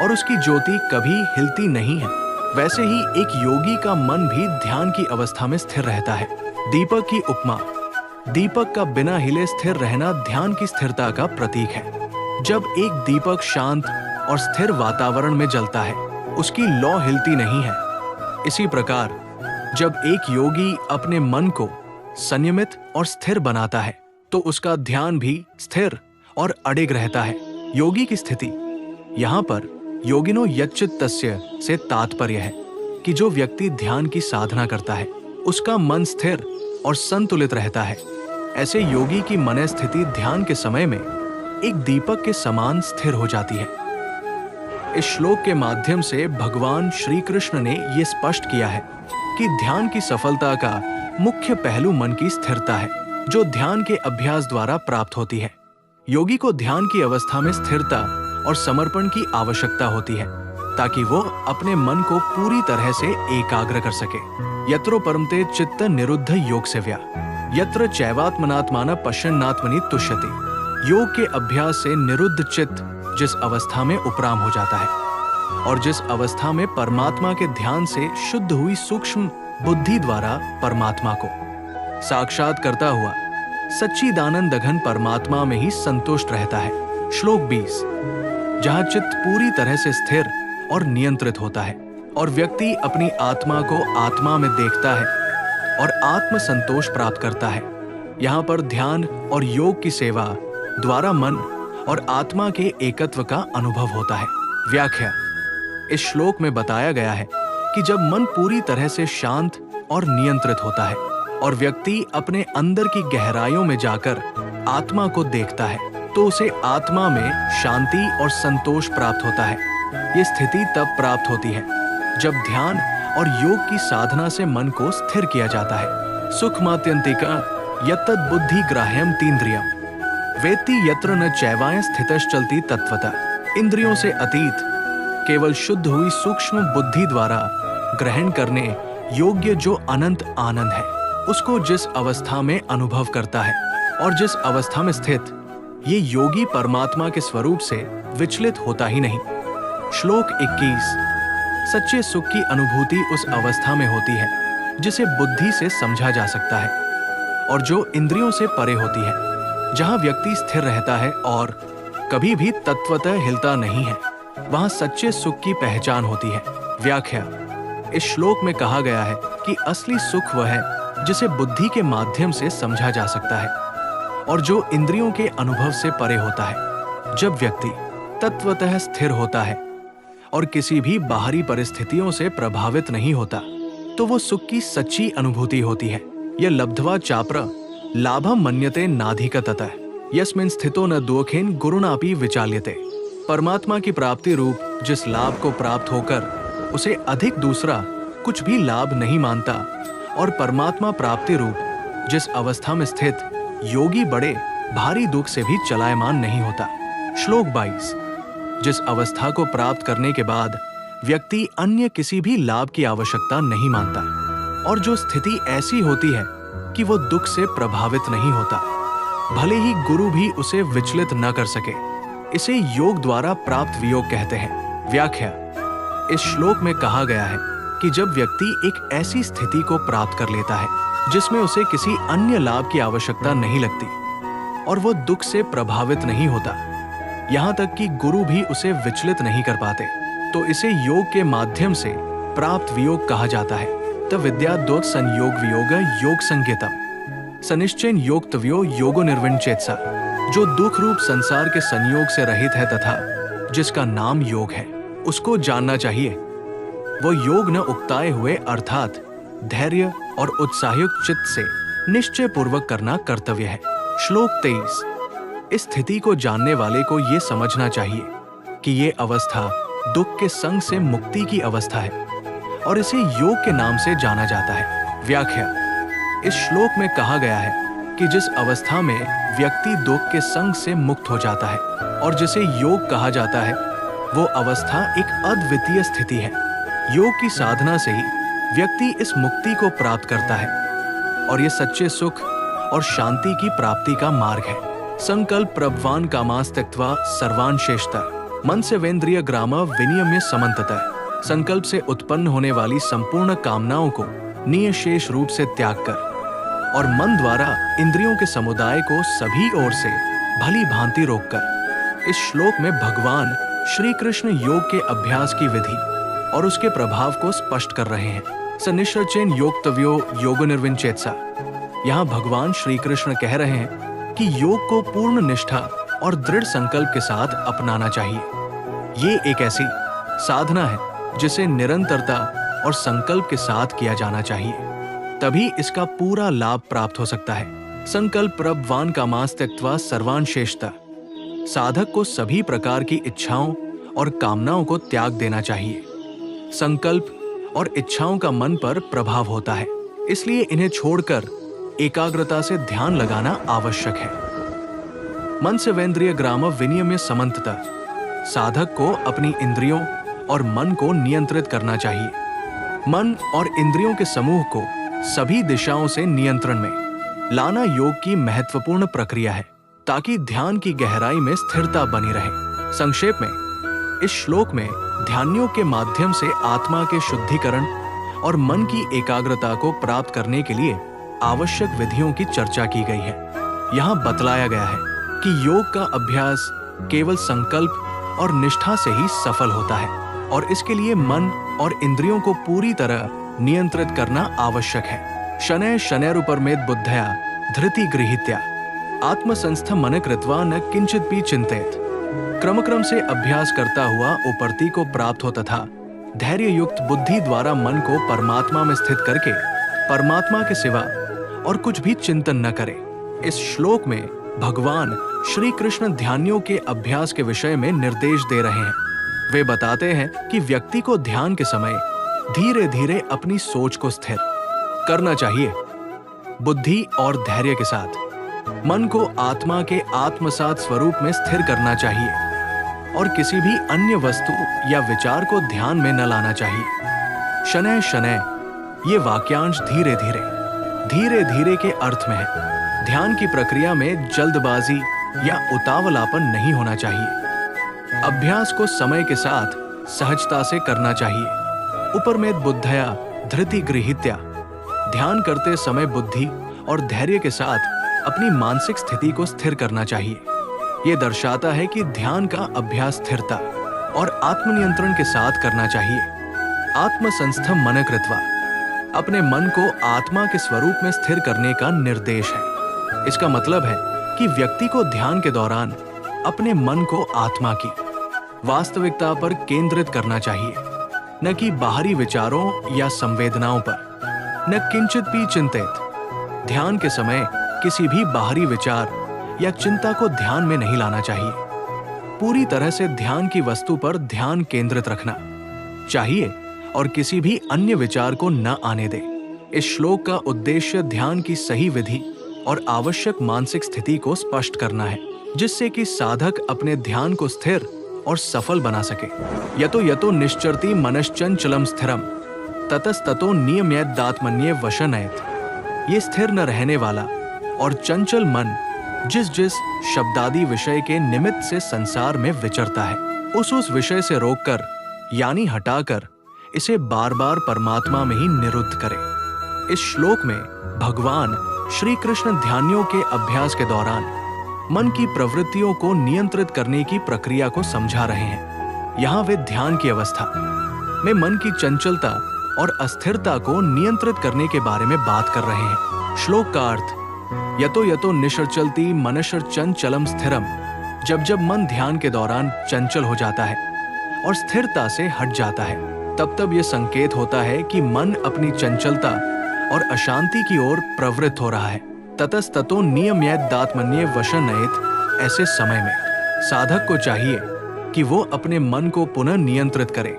और उसकी ज्योति कभी हिलती नहीं है, वैसे ही एक योगी का मन भी ध्यान की अवस्था में स्थिर रहता है। दीपक की उपमा दीपक का बिना हिले स्थिर रहना ध्यान की स्थिरता का प्रतीक है। जब एक दीपक शांत और स्थिर वातावरण में जलता है, उसकी लौ हिलती नहीं है। इसी प्रकार जब एक योगी अपने मन को संयमित और स्थिर बनाता है तो उसका ध्यान भी स्थिर और अडिग रहता है। योगी की स्थिति, यहाँ पर योगिनो यच्चित्तस्य से तात्पर्य है कि जो व्यक्ति ध्यान की साधना करता है उसका मन स्थिर और संतुलित रहता है। ऐसे योगी की मन स्थिति ध्यान के समय में एक दीपक के समान स्थिर हो जाती है। इस श्लोक के माध्यम से भगवान श्री कृष्ण ने यह स्पष्ट किया है कि ध्यान की सफलता का मुख्य पहलू मन की स्थिरता है, जो ध्यान के अभ्यास द्वारा प्राप्त होती है। योगी को ध्यान की अवस्था में स्थिरता और समर्पण की आवश्यकता होती है ताकि वो अपने मन को पूरी तरह से एकाग्र कर सके। यत्रो परमते चित्त निरुद्ध योग सेव्या यत्र चैवात्मनात्मान पश्यन्नात्मनि तुष्यति। योग के अभ्यास से निरुद्ध चित्त जिस अवस्था में उपराम हो जाता है और जिस अवस्था में परमात्मा के ध्यान से शुद्ध हुई सूक्ष्म बुद्धि द्वारा परमात्मा को साक्षात करता हुआ सच्चिदानंद घन परमात्मा में ही संतुष्ट रहता है। श्लोक 20, जहाँ चित्त पूरी तरह से स्थिर और नियंत्रित होता है और व्यक्ति अपनी आत्मा को आत्मा में देखता है और आत्म संतोष प्राप्त करता है। यहाँ पर ध्यान और योग की सेवा द्वारा मन और आत्मा के एकत्व का अनुभव होता है। व्याख्या: इस श्लोक में बताया गया है कि जब मन पूरी तरह से शांत और नियंत्रित होता है और व्यक्ति अपने अंदर की गहराइयों में जाकर आत्मा को देखता है तो उसे आत्मा में शांति और संतोष प्राप्त होता है। ये स्थिति तब प्राप्त होती है जब ध्यान और योग की साधना से मन को स्थिर किया जाता है। सुखमात्यंतिका यत्तद् बुद्धि ग्राह्यम तीन्द्रियम वेत्ति यत्र न चैवाय स्थितश्चलति तत्वतः। इंद्रियों से अतीत केवल शुद्ध हुई सूक्ष्म बुद्धि द्वारा ग्रहण करने योग्य जो अनंत आनंद है, उसको जिस अवस्था में अनुभव करता है और जिस अवस्था में स्थित ये योगी परमात्मा के स्वरूप से विचलित होता ही नहीं। श्लोक 21, सच्चे सुख की अनुभूति उस अवस्था में होती है जिसे बुद्धि से समझा जा सकता है और जो इंद्रियों से परे होती है, जहाँ व्यक्ति स्थिर रहता है और कभी भी तत्वतः हिलता नहीं है, वहाँ सच्चे सुख की पहचान होती है। व्याख्या: इस श्लोक में कहा गया है कि असली सुख वह है जिसे बुद्धि के माध्यम से समझा जा सकता है और जो इंद्रियों के अनुभव से परे होता है। जब व्यक्ति तत्वतः स्थिर होता है और किसी भी बाहरी परिस्थितियों से प्रभावित नहीं होता तो वो सुख की सच्ची अनुभूति होती है। यह लब्ध्वा चाप्र लाभम मन्यते नाधिकततः यस्मिन् स्थितो न दुःखेन गुरुणापि विचाल्यते। परमात्मा की प्राप्ति रूप जिस लाभ को प्राप्त होकर उसे अधिक दूसरा कुछ भी लाभ नहीं मानता और परमात्मा प्राप्ति रूप जिस अवस्था में स्थित योगी बड़े भारी दुख से भी चलायमान नहीं होता। श्लोक 22, जिस अवस्था को प्राप्त करने के बाद व्यक्ति अन्य किसी भी लाभ की आवश्यकता नहीं मानता और जो स्थिति ऐसी होती है कि वो दुख से प्रभावित नहीं होता, भले ही गुरु भी उसे विचलित न कर सके, इसे योग द्वारा प्राप्त वियोग कहते हैं। व्याख्या: इस श्लोक में कहा गया है कि जब व्यक्ति एक ऐसी स्थिति को प्राप्त कर लेता है जिसमें उसे किसी अन्य लाभ की आवश्यकता नहीं लगती और वो दुख से प्रभावित नहीं होता, यहाँ तक कि गुरु भी उसे विचलित नहीं कर पाते, तो इसे योग के माध्यम से प्राप्त वियोग कहा जाता है। तब विद्याद्वोत संयोग वियोग योग संज्ञितम सनिश्चयन योग तव्यो योगो निर्विण्चेत्सा, जो दुख रूप संसार के संयोग से रहित है तथा जिसका नाम योग है, उसको जानना चाहिए। वो योग न उकताए हुए अर्थात धैर्य और उत्साहयुक्त चित्त से निश्चय पूर्वक करना कर्तव्य है। श्लोक 23। इस स्थिति को जानने वाले को ये समझना चाहिए कि ये अवस्था दुख के संग से मुक्ति की अवस्था है और इसे योग के नाम से जाना जाता है। व्याख्या। इस श्लोक में कहा गया है कि जिस अवस्था में व्यक्ति दुख के संग से मुक्त हो जाता है और जिसे योग कहा जाता है, वो अवस्था एक अद्वितीय स्थिति है। योग की साधना से ही व्यक्ति इस मुक्ति को प्राप्त करता है और ये सच्चे सुख और शांति की प्राप्ति का मार्ग है। संकल्प प्रभवान कामास त्यक्त्वा सर्वान शेषतः मन से वेन्द्रिय ग्राम विनियम्य समन्ततः। संकल्प से उत्पन्न होने वाली संपूर्ण कामनाओं को नियशेष रूप से त्याग कर और मन द्वारा इंद्रियों के समुदाय को सभी ओर से भली भांति रोककर। इस श्लोक में भगवान श्री कृष्ण योग के अभ्यास की विधि और उसके प्रभाव को स्पष्ट कर रहे हैं। सनिश्चयन योक्तव्यो योगो निर्विण्चेत्सा। यहाँ भगवान श्री कृष्ण कह रहे हैं कि योग को पूर्ण निष्ठा और दृढ़ संकल्प के साथ अपनाना चाहिए। ये एक ऐसी साधना है जिसे निरंतरता और संकल्प के साथ किया जाना चाहिए, तभी इसका पूरा लाभ प्राप्त हो सकता है। संकल्प प्रभवान कामास त्यक्त्वा सर्वान शेषतः। साधक को सभी प्रकार की इच्छाओं और कामनाओं को त्याग देना चाहिए। संकल्प और इच्छाओं का मन पर प्रभाव होता है, इसलिए इन्हें छोड़कर एकाग्रता से ध्यान लगाना आवश्यक है। मन से वेन्द्रिय ग्राम विनियम्य समन्ततः। साधक को अपनी इंद्रियों और मन को नियंत्रित करना चाहिए। मन और इंद्रियों के समूह को सभी दिशाओं से नियंत्रण में लाना योग की महत्वपूर्ण प्रक्रिया है, ताकि ध्यान की गहराई में स्थिरता बनी रहे। संक्षेप में, इस श्लोक में ध्यानियों के माध्यम से आत्मा के शुद्धिकरण और मन की एकाग्रता को प्राप्त करने के लिए आवश्यक विधियों की चर्चा की गई है। यहाँ बतलाया गया है कि योग का अभ्यास केवल संकल्प और निष्ठा से ही सफल होता है और इसके लिए मन और इंद्रियों को पूरी तरह नियंत्रित करना आवश्यक है। शनैः शनैरुपरमेत् बुद्धया धृति गृहीत्या आत्मसंस्थ मन कृत्वा न किंचित भी चिंतेत। क्रम से अभ्यास करता हुआ उपरति को प्राप्त हो तथा धैर्य युक्त बुद्धि द्वारा मन को परमात्मा में स्थित करके परमात्मा के सिवा और कुछ भी चिंतन न करे। इस श्लोक में भगवान श्री कृष्ण ध्यानियों के अभ्यास के विषय में निर्देश दे रहे हैं। वे बताते हैं कि व्यक्ति को ध्यान के समय धीरे धीरे अपनी सोच को स्थिर करना चाहिए। बुद्धि और धैर्य के साथ मन को आत्मा के आत्मसात स्वरूप में स्थिर करना चाहिए और किसी भी अन्य वस्तु या विचार को ध्यान में न लाना चाहिए। शनैः शनैः ये वाक्यांश धीरे धीरे के अर्थ में है। ध्यान की प्रक्रिया में जल्दबाजी या उतावलापन नहीं होना चाहिए। अभ्यास को समय के साथ सहजता से करना चाहिए। उपरमेत् बुद्धया धृति गृहीत्या। ध्यान करते समय बुद्धि और धैर्य के साथ अपनी मानसिक स्थिति को स्थिर करना चाहिए। ये दर्शाता है कि ध्यान का अभ्यास स्थिरता और आत्मनियंत्रण के साथ करना चाहिए। आत्मसंस्थ मन कृत्वा। अपने मन को आत्मा के स्वरूप में स्थिर करने का निर्देश है। इसका मतलब है कि व्यक्ति को ध्यान के दौरान अपने मन को आत्मा की वास्तविकता पर केंद्रित करना चाहिए, न कि बाहरी विचारों या संवेदनाओं पर। न किंचित भी चिंतित। ध्यान के समय किसी भी बाहरी विचार या चिंता को ध्यान में नहीं लाना चाहिए। पूरी तरह से ध्यान की वस्तु पर ध्यान केंद्रित रखना चाहिए और किसी भी अन्य विचार को न आने दे। इस श्लोक का उद्देश्य ध्यान की सही विधि और आवश्यक मानसिक स्थिति को स्पष्ट करना है, जिससे कि साधक अपने ध्यान को स्थिर और सफल बना सके। यतो निश्चरति मनश्चंचलम स्थिरम ततस्ततो नियम्येदात्मन्ये वशनयेत्। ये स्थिर न रहने वाला और चंचल मन जिस शब्दादि विषय के निमित्त से संसार में विचरता है, उस विषय से रोककर यानी हटाकर इसे बार बार परमात्मा में ही निरुद्ध करे। इस श्लोक में भगवान श्री कृष्ण ध्यानियों के अभ्यास के दौरान मन की प्रवृत्तियों को नियंत्रित करने की प्रक्रिया को समझा रहे हैं। यहाँ वे ध्यान की अवस्था में मन की चंचलता और अस्थिरता को नियंत्रित करने के बारे में बात कर रहे हैं। श्लोक का अर्थ यतो यतो निश्चलति मनशर चंचलम स्थिरम। जब जब मन ध्यान के दौरान चंचल हो जाता है और स्थिरता से हट जाता है, तब तब यह संकेत होता है कि मन अपनी चंचलता और अशांति की ओर प्रवृत्त हो रहा है। ततस्ततो नियम्यदात्मन्ये वशनयेत। ऐसे समय में साधक को चाहिए कि वो अपने मन को पुनः नियंत्रित करे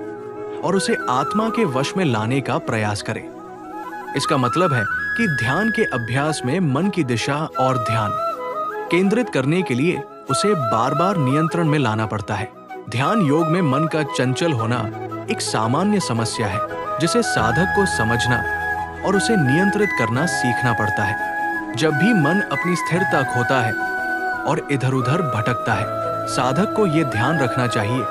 और उसे आत्मा के वश में लाने का प्रयास करे। इसका मतलब है कि ध्यान के अभ्यास में मन की दिशा और ध्यान केंद्रित करने के लिए उसे बार बार नियंत्रण में लाना पड़ता है। ध्यान योग में मन का चंचल होना एक सामान्य समस्या है, जिसे साधक को समझना और उसे नियंत्रित करना सीखना पड़ता है। जब भी मन अपनी स्थिरता खोता है और इधर-उधर भटकता है, साधक को यह ध्यान रखना चाहिए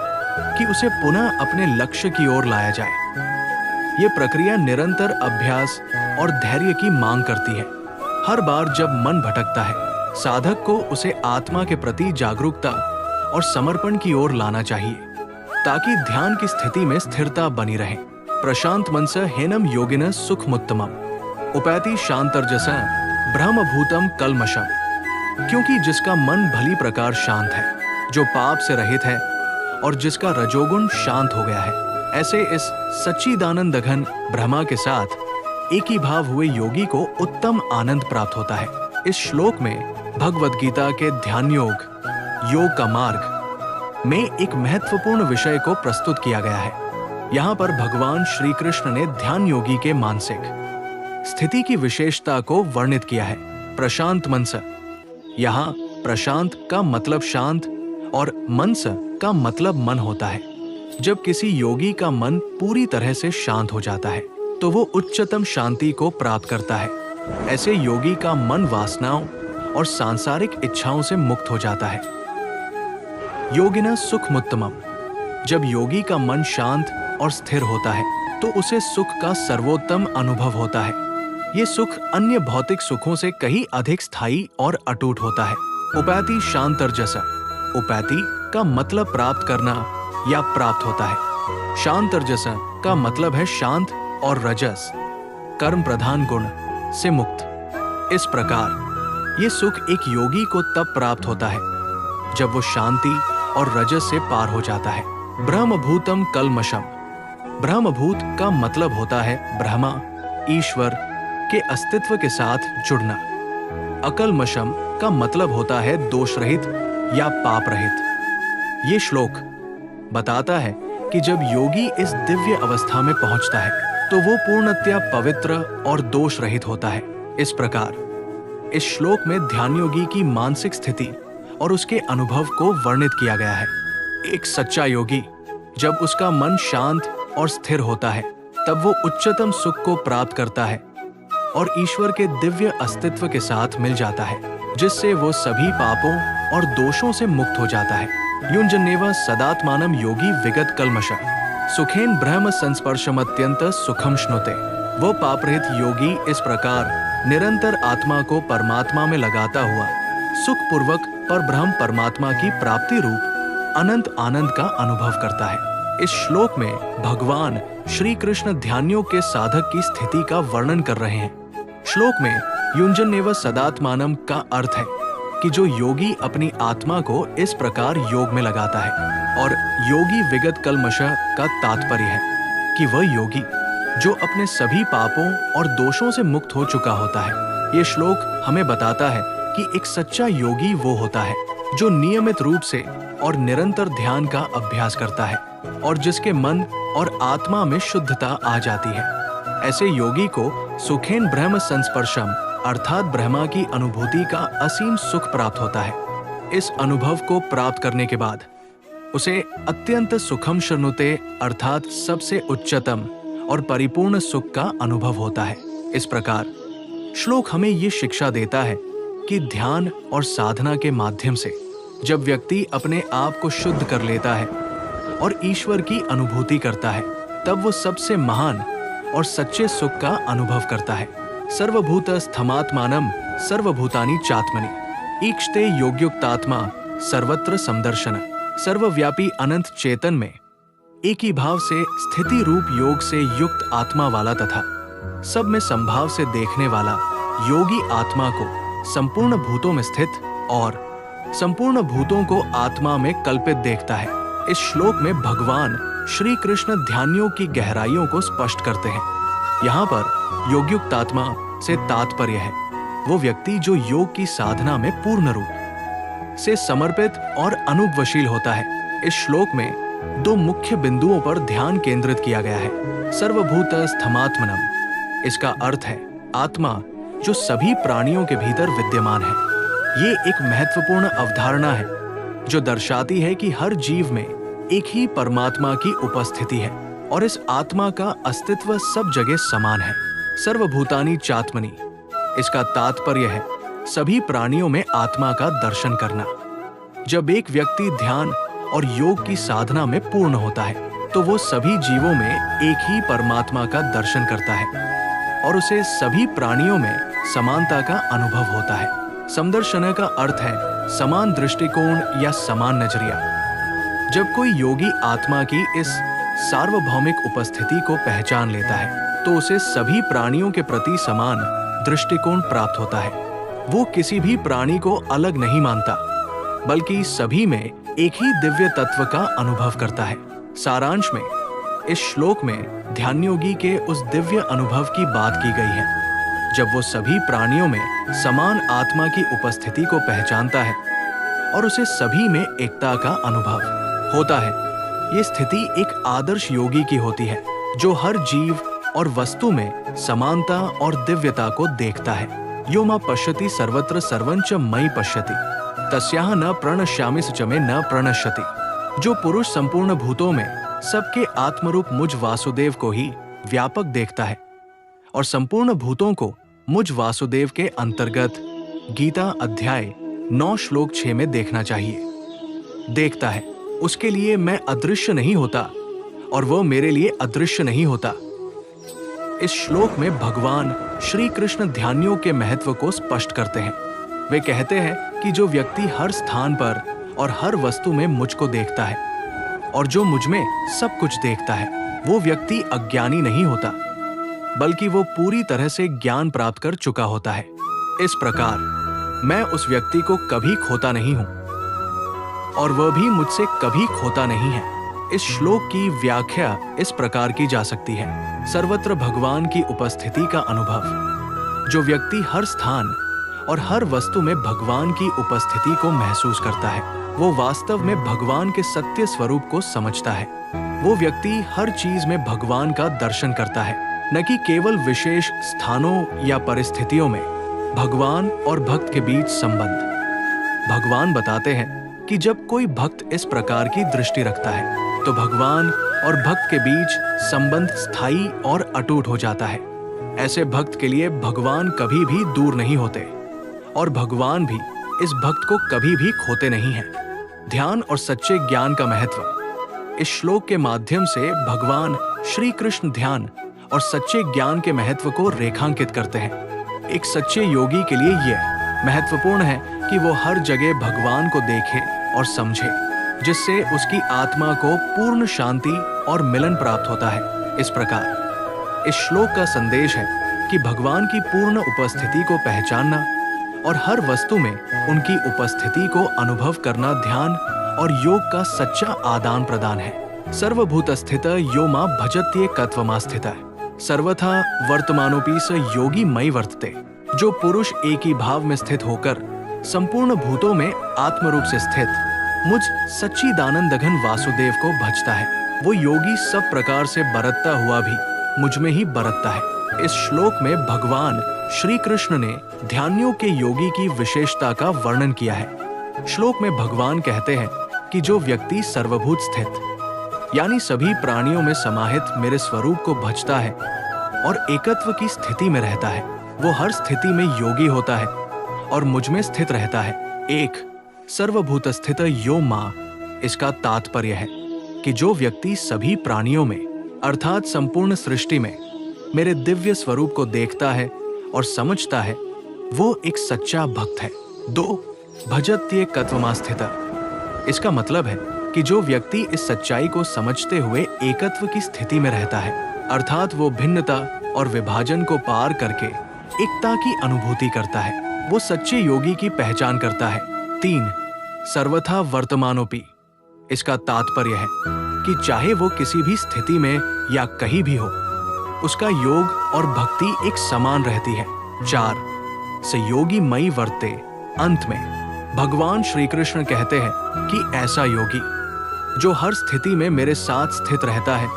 कि उसे पुनः अपने लक्ष्य की ओर लाया जाए। ये प्रक्रिया निरंतर अभ्यास और धैर्य की मांग करती है। हर बार जब मन भटकता है, साधक को उसे आत्मा के प्रति जागरूकता और समर्पण की ओर लाना चाहिए, ताकि ध्यान की स्थिति में स्थिरता बनी रहे। प्रशांत मनस हेनम योगिन सुखमुत्तमम उपैति शांतर्जस ब्रह्मभूतम कलमशम। क्योंकि जिसका मन भली प्रकार शांत है, जो पाप से रहित है और जिसका रजोगुण शांत हो गया है, ऐसे इस सच्चिदानंद घन ब्रह्मा के साथ एक ही भाव हुए योगी को उत्तम आनंद प्राप्त होता है। इस श्लोक में भगवद गीता के ध्यान योग का मार्ग में एक महत्वपूर्ण विषय को प्रस्तुत किया गया है। यहाँ पर भगवान श्री कृष्ण ने ध्यान योगी के मानसिक स्थिति की विशेषता को वर्णित किया है। प्रशांत मनस, यहाँ प्रशांत का मतलब शांत और मनस का मतलब मन होता है। जब किसी योगी का मन पूरी तरह से शांत हो जाता है, तो वो उच्चतम शांति को प्राप्त करता है। ऐसे योगी का मन वासनाओं और सांसारिक इच्छाओं से मुक्त हो जाता है। योगिना सुखमुत्तमम। जब योगी का मन शांत और स्थिर होता है, तो उसे सुख का सर्वोत्तम अनुभव होता है। ये सुख अन्य भौतिक सुखों से कहीं अधिक स्थायी और अटूट होता है। उपैति शांतर्जस। उपैति का मतलब प्राप्त करना या प्राप्त होता है। शांतर्जस का मतलब है शांत और रजस कर्म प्रधान गुण से मुक्त। इस प्रकार ये सुख एक योगी को तब प्राप्त होता है जब वो शांति और रजस से पार हो जाता है। ब्रह्मभूतम कलमशम। ब्रह्मभूत का मतलब होता है ब्रह्मा, ईश्वर के अस्तित्व के साथ जुड़ना। अकलमशम का मतलब होता है दोष रहित या पाप रहित। ये श्लोक बताता है कि जब योगी इस दिव्य अवस्था में पहुंचता है, तो वो पूर्णतया पवित्र और दोष रहित होता है। इस प्रकार इस श्लोक में ध्यान योगी की मानसिक स्थिति और उसके अनुभव को वर्णित किया गया है। एक सच्चा योगी जब उसका मन शांत और स्थिर होता है, तब वो उच्चतम सुख को प्राप्त करता है और ईश्वर के दिव्य अस्तित्व के साथ मिल जाता है, जिससे वो सभी पापों और दोषों से मुक्त हो जाता है। युञ्जन्नेव सदात्मानं योगी विगत कल्मष सुखेन ब्रह्म संस्पर्शमत्यंत सुखम श्नुते। वो पाप रहित योगी इस प्रकार निरंतर आत्मा को परमात्मा में लगाता हुआ सुख पूर्वक परब्रह्म परमात्मा की प्राप्ति रूप अनंत आनंद का अनुभव करता है। इस श्लोक में भगवान श्री कृष्ण ध्यानियों के साधक की स्थिति का वर्णन कर रहे हैं। श्लोक में युञ्जन्नेव सदात्मानं का अर्थ है कि जो योगी अपनी आत्मा को इस प्रकार योग में लगाता है, और योगी विगत कल्मष का तात्पर्य है कि वह योगी जो अपने सभी पापों और दोषों से मुक्त हो चुका होता है। ये श्लोक हमें बताता है कि एक सच्चा योगी वो होता है जो नियमित रूप से और निरंतर ध्यान का अभ्यास करता है और जिसके मन और आत्मा में शुद्धता आ जाती है। ऐसे योगी को सुखेन ब्रह्म संस्पर्शम अर्थात ब्रह्मा की अनुभूति का असीम सुख प्राप्त होता है। इस अनुभव को प्राप्त करने के बाद उसे अत्यंत सुखम श्रनुते अर्थात सबसे उच्चतम और परिपूर्ण सुख का अनुभव होता है। इस प्रकार श्लोक हमें ये शिक्षा देता है कि ध्यान और साधना के माध्यम से जब व्यक्ति अपने आप को शुद्ध कर लेता है और ईश्वर की अनुभूति करता है, तब वो सबसे महान और सच्चे सुख का अनुभव करता है। सर्वभूत स्थमात्मानम सर्वभूतानि चात्मनि ईक्षते योग्युक्तात्मा सर्वत्र समदर्शन। सर्वव्यापी अनंत चेतन में एक ही भाव से स्थिति रूप योग से युक्त आत्मा वाला तथा सब में संभाव से देखने वाला योगी आत्मा को संपूर्ण भूतों में स्थित और संपूर्ण भूतों को आत्मा में कल्पित देखता है। इस श्लोक में भगवान श्री कृष्ण ध्यानियों की गहराइयों को स्पष्ट करते हैं। यहाँ पर योगयुक्त आत्मा से तात्पर्य है वो व्यक्ति जो योग की साधना में पूर्ण रूप से समर्पित और अनुवशील होता है। इस श्लोक में दो मुख्य बिंदुओं पर ध्यान केंद्रित किया गया है। सर्वभूत स्थमात्मनम, इसका अर्थ है आत्मा जो सभी प्राणियों के भीतर विद्यमान है। ये एक महत्वपूर्ण अवधारणा है जो दर्शाती है कि हर जीव में एक ही परमात्मा की उपस्थिति है और इस आत्मा का अस्तित्व सब जगह समान है। सर्वभूतानि चात्मनि, इसका तात्पर्य है सभी प्राणियों में आत्मा का दर्शन करना। जब एक व्यक्ति ध्यान और योग की साधना में पूर्ण होता है तो वो सभी जीवों में एक ही परमात्मा का दर्शन करता है और उसे सभी प्राणियों में समानता का अनुभव होता है। समदर्शन का अर्थ है समान दृष्टिकोण या समान नजरिया। जब कोई योगी आत्मा की इस सार्वभौमिक उपस्थिति को पहचान लेता है तो उसे सभी प्राणियों के प्रति समान दृष्टिकोण प्राप्त होता है। वो किसी भी प्राणी को अलग नहीं मानता बल्कि सभी में एक ही दिव्य तत्व का अनुभव करता है। सारांश में इस श्लोक में ध्यान योगी के उस दिव्य अनुभव की बात की गई है जब वो सभी प्राणियों में समान आत्मा की उपस्थिति को पहचानता है और उसे सभी में एकता का अनुभव होता है। ये स्थिति एक आदर्श योगी की होती है जो हर जीव और वस्तु में समानता और दिव्यता को देखता है। यो मा पश्यति सर्वत्र सर्वंच मयि पश्यति तस्याह न प्रणश्यामि स च मे न प्रणश्यति। जो पुरुष संपूर्ण भूतों में सबके आत्मरूप मुझ वासुदेव को ही व्यापक देखता है और संपूर्ण भूतों को मुझ वासुदेव के अंतर्गत गीता अध्याय 9 श्लोक 6 में देखना चाहिए। देखता है उसके लिए मैं अदृश्य नहीं होता और वो मेरे लिए अदृश्य नहीं होता। इस श्लोक में भगवान श्री कृष्ण ध्यानियों के महत्व को स्पष्ट करते हैं। वे कहते हैं कि जो व्यक्ति हर स्थान पर और हर वस्तु में मुझको देखता है और जो मुझ में सब कुछ देखता है वो व्यक्ति अज्ञानी नहीं होता बल्कि वो पूरी तरह से ज्ञान प्राप्त कर चुका होता है। इस प्रकार मैं उस व्यक्ति को कभी खोता नहीं हूं और वह भी मुझसे कभी खोता नहीं है। इस श्लोक की व्याख्या इस प्रकार की जा सकती है। सर्वत्र भगवान की उपस्थिति का अनुभव। जो व्यक्ति हर स्थान और हर वस्तु में भगवान की उपस्थिति को महसूस करता है वो वास्तव में भगवान के सत्य स्वरूप को समझता है। वो व्यक्ति हर चीज में भगवान का दर्शन करता है, न कि केवल विशेष स्थानों या परिस्थितियों में भगवान और भक्त के बीच संबंध। भगवान बताते हैं कि जब कोई भक्त इस प्रकार की दृष्टि रखता है तो भगवान और भक्त के बीच संबंध स्थायी और अटूट हो जाता है। ऐसे भक्त के लिए भगवान कभी भी दूर नहीं होते और भगवान भी इस भक्त को कभी भी खोते नहीं हैं। ध्यान और सच्चे ज्ञान का महत्व। इस श्लोक के माध्यम से भगवान श्री कृष्ण ध्यान और सच्चे ज्ञान के महत्व को रेखांकित करते हैं। एक सच्चे योगी के लिए यह महत्वपूर्ण है कि वो हर जगह भगवान को देखे और समझे, जिससे उसकी आत्मा को पूर्ण शांति और मिलन प्राप्त होता है। इस प्रकार इस श्लोक का संदेश है कि भगवान की पूर्ण उपस्थिति को पहचानना और हर वस्तु में उनकी उपस्थिति को अनुभव करना ध्यान और योग का सच्चा आदान प्रदान है। सर्वभूत स्थित यो मां भजत्ये कत्वमास्थितः सर्वथा वर्तमानोपि स योगी मयि वर्तते। जो पुरुष एक ही भाव में स्थित होकर संपूर्ण भूतों में आत्मरूप से स्थित मुझ सच्चिदानंद घन वासुदेव को भजता है वो योगी सब प्रकार से बरतता हुआ भी मुझ में ही बरतता है। इस श्लोक में भगवान श्री कृष्ण ने ध्यानियों के योगी की विशेषता का वर्णन किया है। श्लोक में भगवान कहते हैं कि जो व्यक्ति सर्वभूत स्थित यानी सभी प्राणियों में समाहित मेरे स्वरूप को भजता है और एकत्व की स्थिति में रहता है वो हर स्थिति में योगी होता है और मुझ में स्थित रहता है। एक सर्वभूत स्थित यो मां, इसका तात्पर्य है कि जो व्यक्ति सभी प्राणियों में अर्थात संपूर्ण सृष्टि में मेरे दिव्य स्वरूप को देखता है और समझता है वो एक सच्चा भक्त है। 2 भजत्ये कत्वमास्थितः, इसका मतलब है कि जो व्यक्ति इस सच्चाई को समझते हुए एकत्व की स्थिति में रहता है, अर्थात वो भिन्नता और विभाजन को पार करके एकता की अनुभूति करता है, वो सच्चे योगी की पहचान करता है। 3. सर्वथा वर्तमानोपि। इसका तात्पर्य है कि चाहे वो किसी भी स्थिति में या कहीं भी हो, उसका योग और भक्ति एक समान रहती है। 4. संयोगी मई वर्ते। अंत में भगवान श्री कृष्ण कहते हैं कि ऐसा योगी जो हर स्थिति में मेरे साथ स्थित रहता है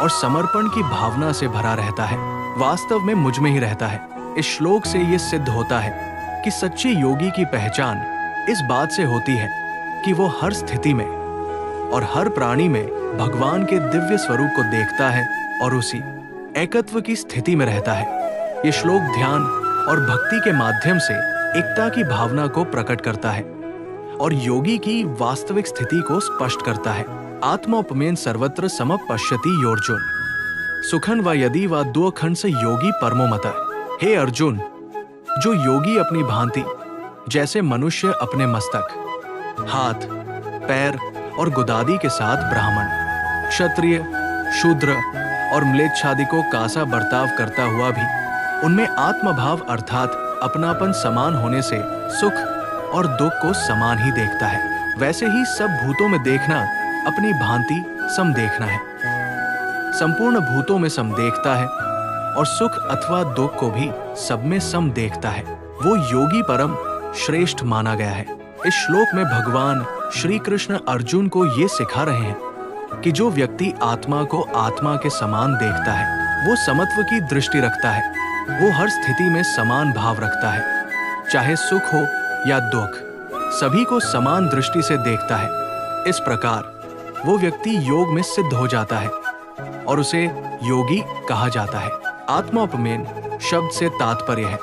और समर्पण की भावना से भरा रहता है, वास्तव में मुझ में ही रहता है। इस श्लोक से ये सिद्ध होता है कि सच्चे योगी की पहचान इस बात से होती है कि वो हर स्थिति में और हर प्राणी में भगवान के दिव्य स्वरूप को देखता है और उसी एकत्व की स्थिति में रहता है। ये श्लोक ध्यान और भक्ति के माध्यम से एकता की भावना को प्रकट करता है और योगी की वास्तविक स्थिति को स्पष्ट करता है। आत्मोपमेन सर्वत्र समपश्यति योर्जुन सुखन व यदि व दुखन से योगी परमो मत। हे अर्जुन, जो योगी अपनी भांति जैसे मनुष्य अपने मस्तक, हाथ, पैर और गुदादी के साथ ब्राह्मण, क्षत्रिय, शूद्र और म्लेच्छादि को कासा बर्ताव करता हुआ भी उनमें आत्मभाव अर्थात अपनापन समान होने से सुख और दुख को समान ही देखता है, वैसे ही सब भूतों में देखना अपनी भांति सम देखना है। संपूर्ण भूतों में सम देखता है और सुख अथवा दुख को भी सब में सम देखता है। वो योगी परम श्रेष्ठ माना गया है। इस श्लोक में भगवान श्री कृष्ण अर्जुन को ये सिखा रहे हैं कि जो व्यक्ति आत्मा को आत्मा के समान देखता है, वो समत्व की दृष्टि रखता है, वो हर स्थिति में समान भाव रखता है, चाहे सुख हो या दुख, सभी को समान दृष्टि से देखता है। इस प्रकार वो व्यक्ति योग में सिद्ध हो जाता है और उसे योगी कहा जाता है। आत्मोपमेन शब्द से तात्पर्य है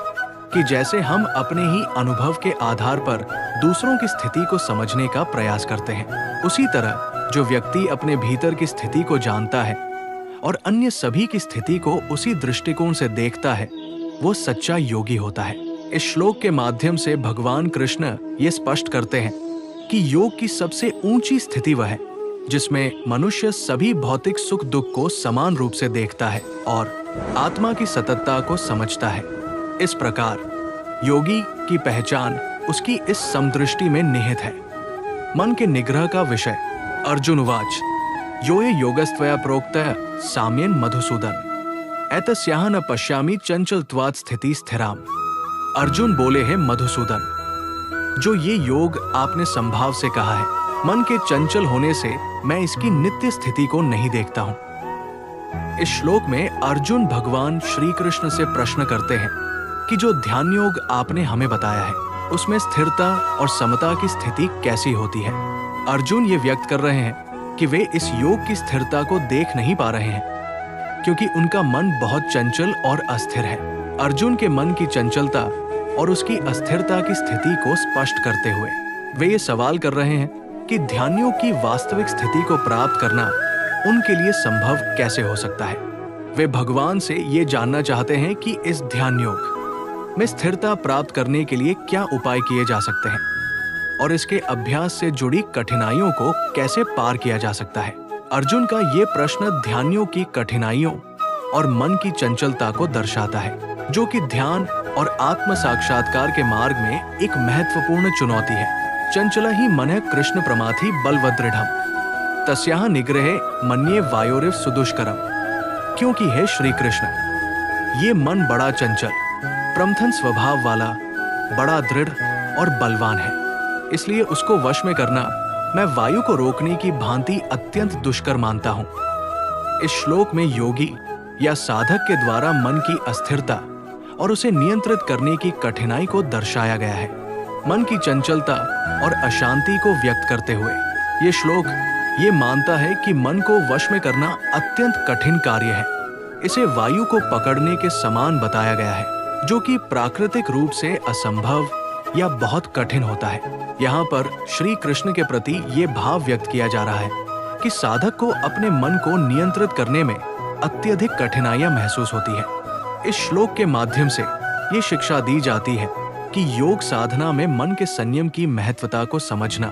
कि जैसे हम अपने ही अनुभव के आधार पर दूसरों की स्थिति को समझने का प्रयास करते हैं, उसी तरह जो व्यक्ति अपने भीतर की स्थिति को जानता है और अन्य सभी की स्थिति को उसी दृष्टिकोण से देखता है, वो सच्चा योगी होता है। इस श्लोक के माध्यम से भगवान कृष्ण ये स्पष्ट करते हैं कि योग की सबसे ऊंची स्थिति वह है जिसमें मनुष्य सभी भौतिक सुख दुख को समान रूप से देखता है और आत्मा की सततता को समझता है। इस प्रकार योगी की पहचान उसकी इस समदृष्टि में निहित है। मन के निग्रह का विषय। अर्जुन उवाच यो ये योगस्त्वया प्रोक्तः साम्येन मधुसूदन एतस्याह न पश्यामि चंचलत्वात् स्थिति स्थिराम। अर्जुन बोले हैं मधुसूदन, जो ये योग आपने संभाव से कहा है, मन के चंचल होने से मैं इसकी नित्य स्थिति को नहीं देखता हूं। इस श्लोक में अर्जुन भगवान श्री कृष्ण से प्रश्न करते हैं कि जो ध्यान योग आपने हमें बताया है, उसमें स्थिरता और समता की स्थिति कैसी होती है। अर्जुन ये व्यक्त कर रहे हैं कि वे इस योग की स्थिरता को देख नहीं पा रहे हैं क्योंकि उनका मन बहुत चंचल और अस्थिर है। अर्जुन के मन की चंचलता और उसकी अस्थिरता की स्थिति को स्पष्ट करते हुए वे ये सवाल कर रहे हैं कि ध्यानियों की वास्तविक स्थिति को प्राप्त करना उनके लिए संभव कैसे हो सकता है। वे भगवान से ये जानना चाहते हैं कि इस ध्यान योग में स्थिरता प्राप्त करने के लिए क्या उपाय किए जा सकते हैं और इसके अभ्यास से जुड़ी कठिनाइयों को कैसे पार किया जा सकता है। अर्जुन का ये प्रश्न ध्यानियों की कठिनाइयों और मन की चंचलता को दर्शाता है, जो कि ध्यान और आत्म साक्षात्कार के मार्ग में एक महत्वपूर्ण चुनौती है। चंचला ही मनः कृष्ण प्रमाथि बलवदृढ़म् तस्याह निग्रहे मन्ये वायोरिव सुदुष्करम। क्योंकि हे श्री कृष्ण, ये मन बड़ा चंचल, प्रमथन स्वभाव वाला, बड़ा दृढ़ और बलवान है, इसलिए उसको वश में करना मैं वायु को रोकने की भांति अत्यंत दुष्कर मानता हूँ। इस श्लोक में योगी या साधक के द्वारा मन की अस्थिरता और उसे नियंत्रित करने की कठिनाई को दर्शाया गया है। मन की चंचलता और अशांति को व्यक्त करते हुए ये श्लोक ये मानता है कि मन को वश में करना अत्यंत कठिन कार्य है। इसे वायु को पकड़ने के समान बताया गया है, जो कि प्राकृतिक रूप से असंभव या बहुत कठिन होता है। यहाँ पर श्री कृष्ण के प्रति ये भाव व्यक्त किया जा रहा है कि साधक को अपने मन को नियंत्रित करने में अत्यधिक कठिनाइयां महसूस होती है। इस श्लोक के माध्यम से ये शिक्षा दी जाती है कि योग साधना में मन के संयम की महत्वता को समझना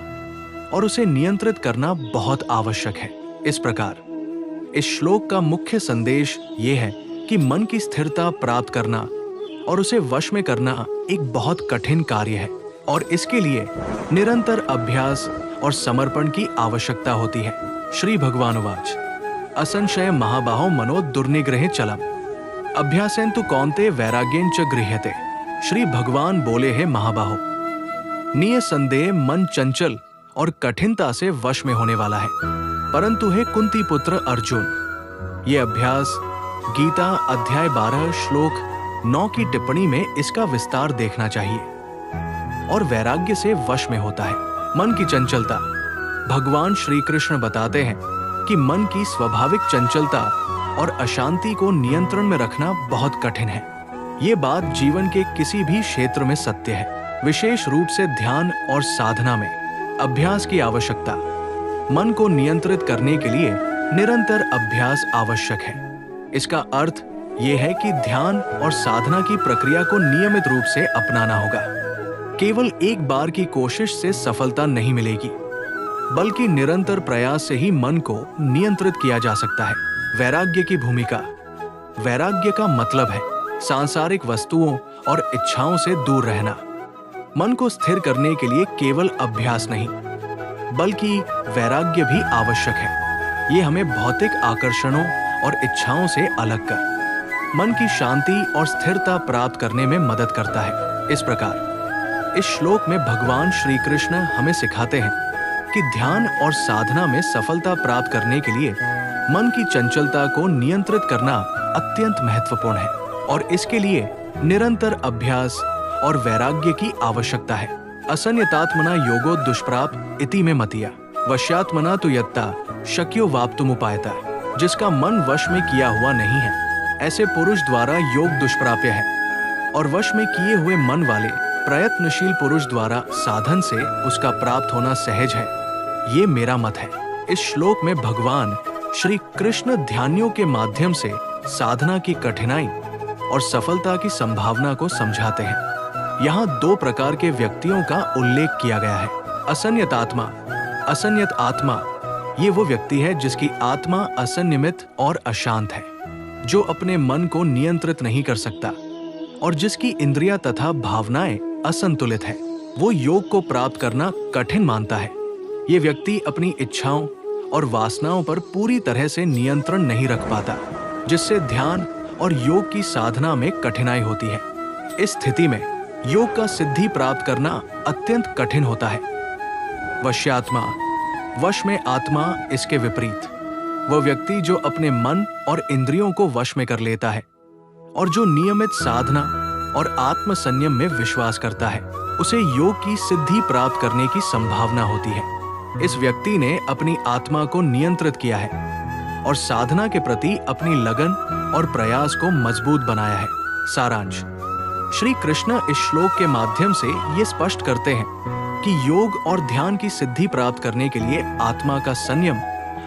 और उसे नियंत्रित करना बहुत आवश्यक है। इस प्रकार इस श्लोक का मुख्य संदेश ये है कि मन की स्थिरता प्राप्त करना और उसे वश में करना एक बहुत कठिन कार्य है और इसके लिए निरंतर अभ्यास और समर्पण की आवश्यकता होती है। श्री भगवानुवाच असंशय महाबाहो मनो दुर्निग्रहे चलम अभ्यासेन तु कौन्ते वैराग्येन च गृह्यते। श्री भगवान बोले हैं महाबाहो, निसंदेह मन चंचल और कठिनता से वश में होने वाला है, परंतु हे कुंती पुत्र अर्जुन, ये अभ्यास गीता अध्याय 12 श्लोक 9 की टिप्पणी में इसका विस्तार देखना चाहिए और वैराग्य से वश में होता है। मन की चंचलता, भगवान श्री कृष्ण बताते हैं कि मन की स्वाभाविक चंचलता और अशांति को नियंत्रण में रखना बहुत कठिन है। ये बात जीवन के किसी भी क्षेत्र में सत्य है, विशेष रूप से ध्यान और साधना में अभ्यास की आवश्यकता। मन को नियंत्रित करने के लिए निरंतर अभ्यास आवश्यक है। इसका अर्थ ये है कि ध्यान और साधना की प्रक्रिया को नियमित रूप से अपनाना होगा। केवल एक बार की कोशिश से सफलता नहीं मिलेगी, बल्कि निरंतर प्रयास से ही मन को नियंत्रित किया जा सकता है। वैराग्य की भूमिका। वैराग्य का मतलब है सांसारिक वस्तुओं और इच्छाओं से दूर रहना। मन को स्थिर करने के लिए केवल अभ्यास नहीं, बल्कि वैराग्य भी आवश्यक है। ये हमें भौतिक आकर्षणों और इच्छाओं से अलग कर मन की शांति और स्थिरता प्राप्त करने में मदद करता है। इस प्रकार इस श्लोक में भगवान श्री कृष्ण हमें सिखाते हैं कि ध्यान और साधना में सफलता प्राप्त करने के लिए मन की चंचलता को नियंत्रित करना अत्यंत महत्वपूर्ण है और इसके लिए निरंतर अभ्यास और वैराग्य की आवश्यकता है। असंयतात्मना योगो दुष्प्राप इति में मतिया वश्यात्मना तु यत्ता शक्यो वाप्तुमुपायता। जिसका मन वश में किया हुआ नहीं है, ऐसे पुरुष द्वारा योग दुष्प्राप्य है और वश में किए हुए मन वाले प्रयत्नशील पुरुष द्वारा साधन से उसका प्राप्त होना सहज है। ये मेरा मत है। इस श्लोक में भगवान श्री कृष्ण ध्यानियों के माध्यम से साधना की कठिनाई और सफलता की संभावना को समझाते हैं। यहाँ 2 प्रकार के व्यक्तियों का उल्लेख किया गया है। असंयत आत्मा। असंयत आत्मा ये वो व्यक्ति है जिसकी आत्मा असंयमित और अशांत है, जो अपने मन को नियंत्रित नहीं कर सकता और जिसकी इंद्रियां तथा भावनाएं असंतुलित है। वो योग को प्राप्त करना कठिन मानता है। ये व्यक्ति अपनी इच्छाओं और वासनाओं पर पूरी तरह से नियंत्रण नहीं रख पाता, जिससे ध्यान और योग की साधना में कठिनाई होती है। इस स्थिति में योग का सिद्धि प्राप्त करना अत्यंत कठिन होता है। वश्यात्मा। वश में आत्मा इसके विपरीत। वह व्यक्ति जो अपने मन और इंद्रियों को वश में कर लेता है और जो नियमित साधना और आत्म संयम में विश्वास करता है, उसे योग की सिद्धि प्राप्त करने की संभावना होती है। इस व्यक्ति ने अपनी आत्मा को नियंत्रित किया है और साधना के प्रति अपनी लगन और प्रयास को मजबूत बनाया है। सारांश। श्री कृष्ण इस श्लोक के माध्यम से ये स्पष्ट करते हैं कि योग और ध्यान की सिद्धि प्राप्त करने के लिए आत्मा का संयम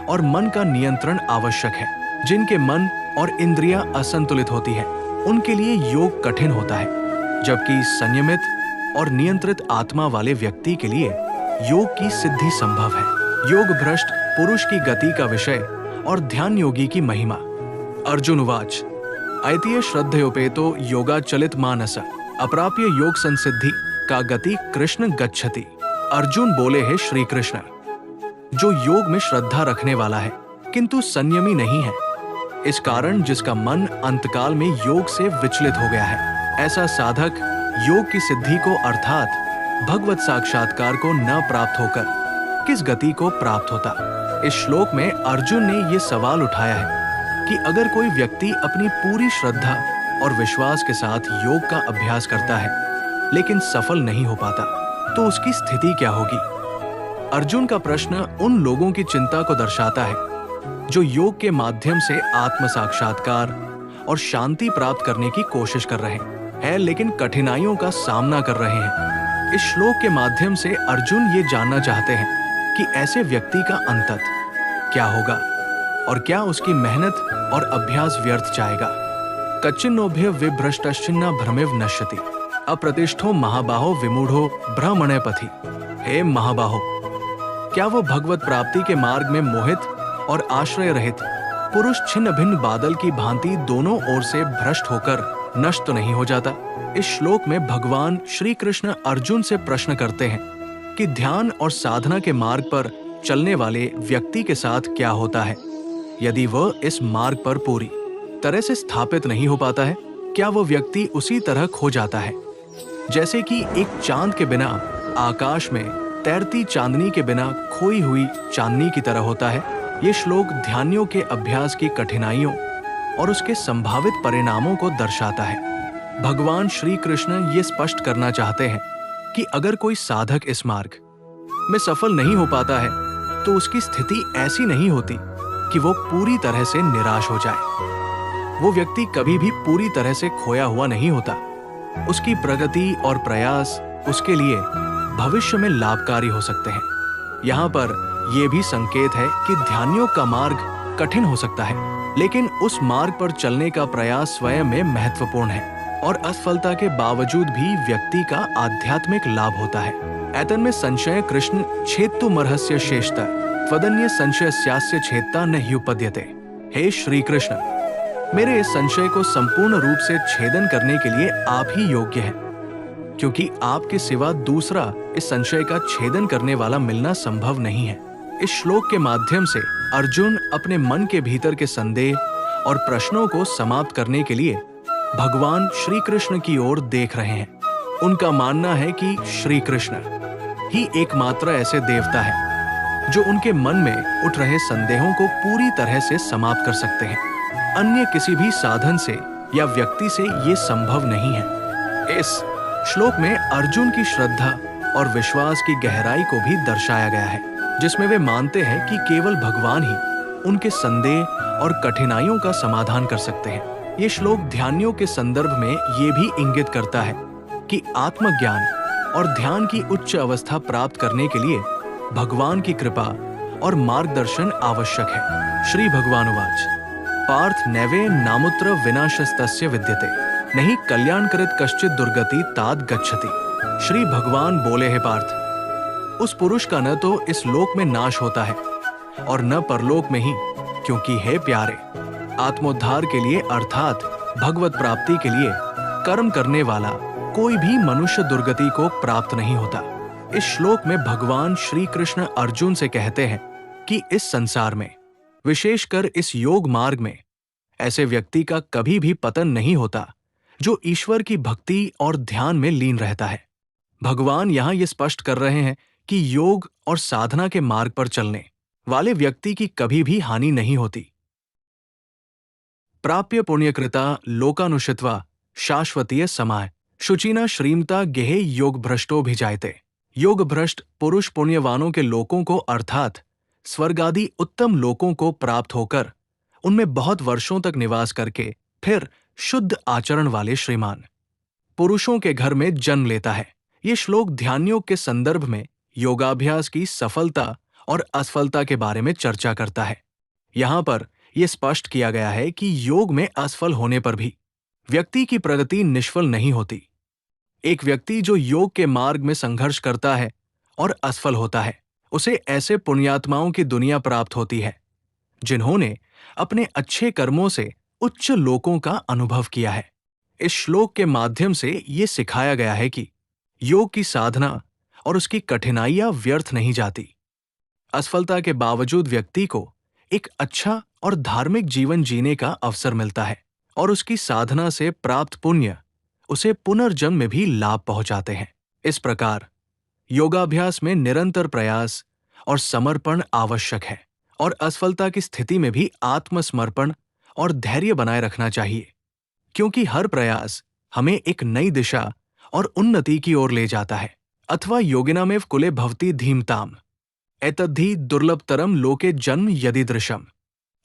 और मन का नियंत्रण आवश्यक है। जिनके मन और इंद्रियां असंतुलित होती है, उनके लिए योग कठिन होता है, जबकि संयमित और नियंत्रित आत्मा वाले व्यक्ति के लिए योग की सिद्धि संभव है। योग भ्रष्ट पुरुष की गति का विषय और ध्यान योगी की महिमा। अर्जुन उवाच ऐतीय श्रद्धयोपेतो योगाचलित मानस अप्राप्य योग संसिद्धि का गति कृष्ण गच्छति। अर्जुन बोले हैं श्री कृष्ण, जो योग में श्रद्धा रखने वाला है किंतु संयमी नहीं है, इस कारण जिसका मन अंतकाल में योग से विचलित हो गया है, ऐसा साधक योग की सिद्धि को अर्थात भगवत साक्षात्कार को न प्राप्त होकर किस गति को प्राप्त होता। इस श्लोक में अर्जुन ने ये सवाल उठाया है कि अगर कोई व्यक्ति अपनी पूरी श्रद्धा और विश्वास के साथ योग का अभ्यास करता है लेकिन सफल नहीं हो पाता, तो उसकी स्थिति क्या होगी। अर्जुन का प्रश्न उन लोगों की चिंता को दर्शाता है जो योग के माध्यम से आत्म साक्षात्कार और शांति प्राप्त करने की कोशिश कर रहे हैं लेकिन कठिनाइयों का सामना कर रहे हैं। इस श्लोक के माध्यम से अर्जुन ये जानना चाहते हैं कि ऐसे व्यक्ति का अंततः क्या होगा और क्या उसकी मेहनत और अभ्यास व्यर्थ जाएगा। कच्चिन्नोभ्य विभ्रष्टश्चिन्ना भ्रमेव नश्यति अप्रतिष्ठो महाबाहो विमूढ़ो ब्रह्मणे पथि। हे महाबाहो, क्या वो भगवत प्राप्ति के मार्ग में मोहित और आश्रय रहित पुरुष छिन्न भिन्न बादल की भांति दोनों ओर से भ्रष्ट होकर नष्ट तो नहीं हो जाता? इस श्लोक में भगवान श्री कृष्ण अर्जुन से प्रश्न करते हैं कि ध्यान और साधना के मार्ग पर चलने वाले व्यक्ति के साथ क्या होता है यदि वह इस मार्ग पर पूरी तरह से स्थापित नहीं हो पाता है। क्या वह व्यक्ति उसी तरह खो जाता है जैसे कि एक चांद के बिना आकाश में तैरती चांदनी के बिना खोई हुई चांदनी की तरह होता है? ये श्लोक ध्यानियों के अभ्यास की कठिनाइयों और उसके संभावित परिणामों को दर्शाता है। भगवान श्री कृष्ण ये स्पष्ट करना चाहते हैं कि अगर कोई साधक इस मार्ग में सफल नहीं हो पाता है तो उसकी स्थिति ऐसी नहीं होती कि वो पूरी तरह से निराश हो जाए। वो व्यक्ति कभी भी पूरी तरह से खोया हुआ नहीं होता। उसकी प्रगति और प्रयास उसके लिए भविष्य में लाभकारी हो सकते हैं। यहाँ पर यह भी संकेत है कि ध्यानियों का मार्ग कठिन हो सकता है, लेकिन उस मार्ग पर चलने का प्रयास स्वयं में महत्वपूर्ण है और असफलता के बावजूद भी व्यक्ति का आध्यात्मिक लाभ होता है। एतन में संशय कृष्ण छेत्तुमर्हस्य शेषता त्वदन्य संशयस्यास्य छेत्ता न ह्युपद्यते। हे श्री कृष्ण, मेरे इस संशय को संपूर्ण रूप से छेदन करने के लिए आप ही योग्य हैं, क्योंकि आपके सिवा दूसरा इस संशय का छेदन करने वाला मिलना संभव नहीं है। इस श्लोक के माध्यम से अर्जुन अपने मन के भीतर के संदेह और प्रश्नों को समाप्त करने के लिए भगवान श्री कृष्ण की ओर देख रहे हैं। उनका मानना है कि श्री कृष्ण ही एकमात्र ऐसे देवता है जो उनके मन में उठ रहे संदेहों को पूरी तरह से समाप्त कर सकते हैं। अन्य किसी भी साधन से या व्यक्ति से ये संभव नहीं है। इस श्लोक में अर्जुन की श्रद्धा और विश्वास की गहराई को भी दर्शाया गया है, जिसमें वे मानते हैं कि केवल भगवान ही उनके संदेह और कठिनाइयों का समाधान कर सकते हैं। ये श्लोक ध्यानियों के संदर्भ में ये भी इंगित करता है कि आत्मज्ञान और ध्यान की उच्च अवस्था प्राप्त करने के लिए भगवान की कृपा और मार्गदर्शन आवश्यक है। श्री भगवानुवाच पार्थ नैवे नामुत्र विनाशस्तस्य विद्यते नहीं कल्याणकृत कश्चित दुर्गति तात गच्छति। श्री भगवान बोले हैं पार्थ, उस पुरुष का न तो इस लोक में नाश होता है और न परलोक में ही, क्योंकि हे प्यारे, आत्मोद्धार के लिए अर्थात भगवत प्राप्ति के लिए कर्म करने वाला कोई भी मनुष्य दुर्गति को प्राप्त नहीं होता। इस श्लोक में भगवान श्री कृष्ण अर्जुन से कहते हैं कि इस संसार में, विशेषकर इस योग मार्ग में, ऐसे व्यक्ति का कभी भी पतन नहीं होता जो ईश्वर की भक्ति और ध्यान में लीन रहता है। भगवान यहाँ ये स्पष्ट कर रहे हैं कि योग और साधना के मार्ग पर चलने वाले व्यक्ति की कभी भी हानि नहीं होती। प्राप्य पुण्यकृता लोकानुषित्वा शाश्वतीय समाय शुचिना श्रीमता गेहे योग भ्रष्टो भी जायते। योग भ्रष्ट पुरुष पुण्यवानों के लोकों को अर्थात स्वर्ग आदि उत्तम लोकों को प्राप्त होकर उनमें बहुत वर्षों तक निवास करके फिर शुद्ध आचरण वाले श्रीमान पुरुषों के घर में जन्म लेता है। ये श्लोक ध्यानियों के संदर्भ में योगाभ्यास की सफलता और असफलता के बारे में चर्चा करता है। यहाँ पर यह स्पष्ट किया गया है कि योग में असफल होने पर भी व्यक्ति की प्रगति निष्फल नहीं होती। एक व्यक्ति जो योग के मार्ग में संघर्ष करता है और असफल होता है, उसे ऐसे पुण्यात्माओं की दुनिया प्राप्त होती है जिन्होंने अपने अच्छे कर्मों से उच्च लोकों का अनुभव किया है। इस श्लोक के माध्यम से ये सिखाया गया है कि योग की साधना और उसकी कठिनाइयां व्यर्थ नहीं जाती। असफलता के बावजूद व्यक्ति को एक अच्छा और धार्मिक जीवन जीने का अवसर मिलता है और उसकी साधना से प्राप्त पुण्य उसे पुनर्जन्म में भी लाभ पहुंचाते हैं। इस प्रकार योगाभ्यास में निरंतर प्रयास और समर्पण आवश्यक है और असफलता की स्थिति में भी आत्मसमर्पण और धैर्य बनाए रखना चाहिए, क्योंकि हर प्रयास हमें एक नई दिशा और उन्नति की ओर ले जाता है। अथवा योगिनामेव कुले भवति धीमताम एतद्धि दुर्लभतरम लोके जन्म यदिदृशम।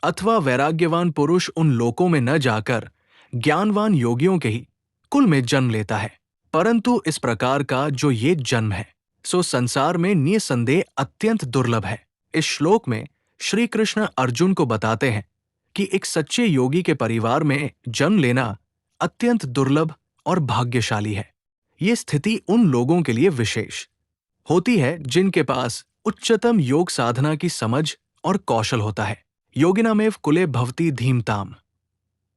अथवा वैराग्यवान पुरुष उन लोकों में न जाकर ज्ञानवान योगियों के ही कुल में जन्म लेता है, परंतु इस प्रकार का जो ये जन्म है सो संसार में निसंदेह अत्यंत दुर्लभ है। इस श्लोक में श्री कृष्ण अर्जुन को बताते हैं कि एक सच्चे योगी के परिवार में जन्म लेना अत्यंत दुर्लभ और भाग्यशाली है। ये स्थिति उन लोगों के लिए विशेष होती है जिनके पास उच्चतम योग साधना की समझ और कौशल होता है। योगिनामेव कुले भवति धीमताम।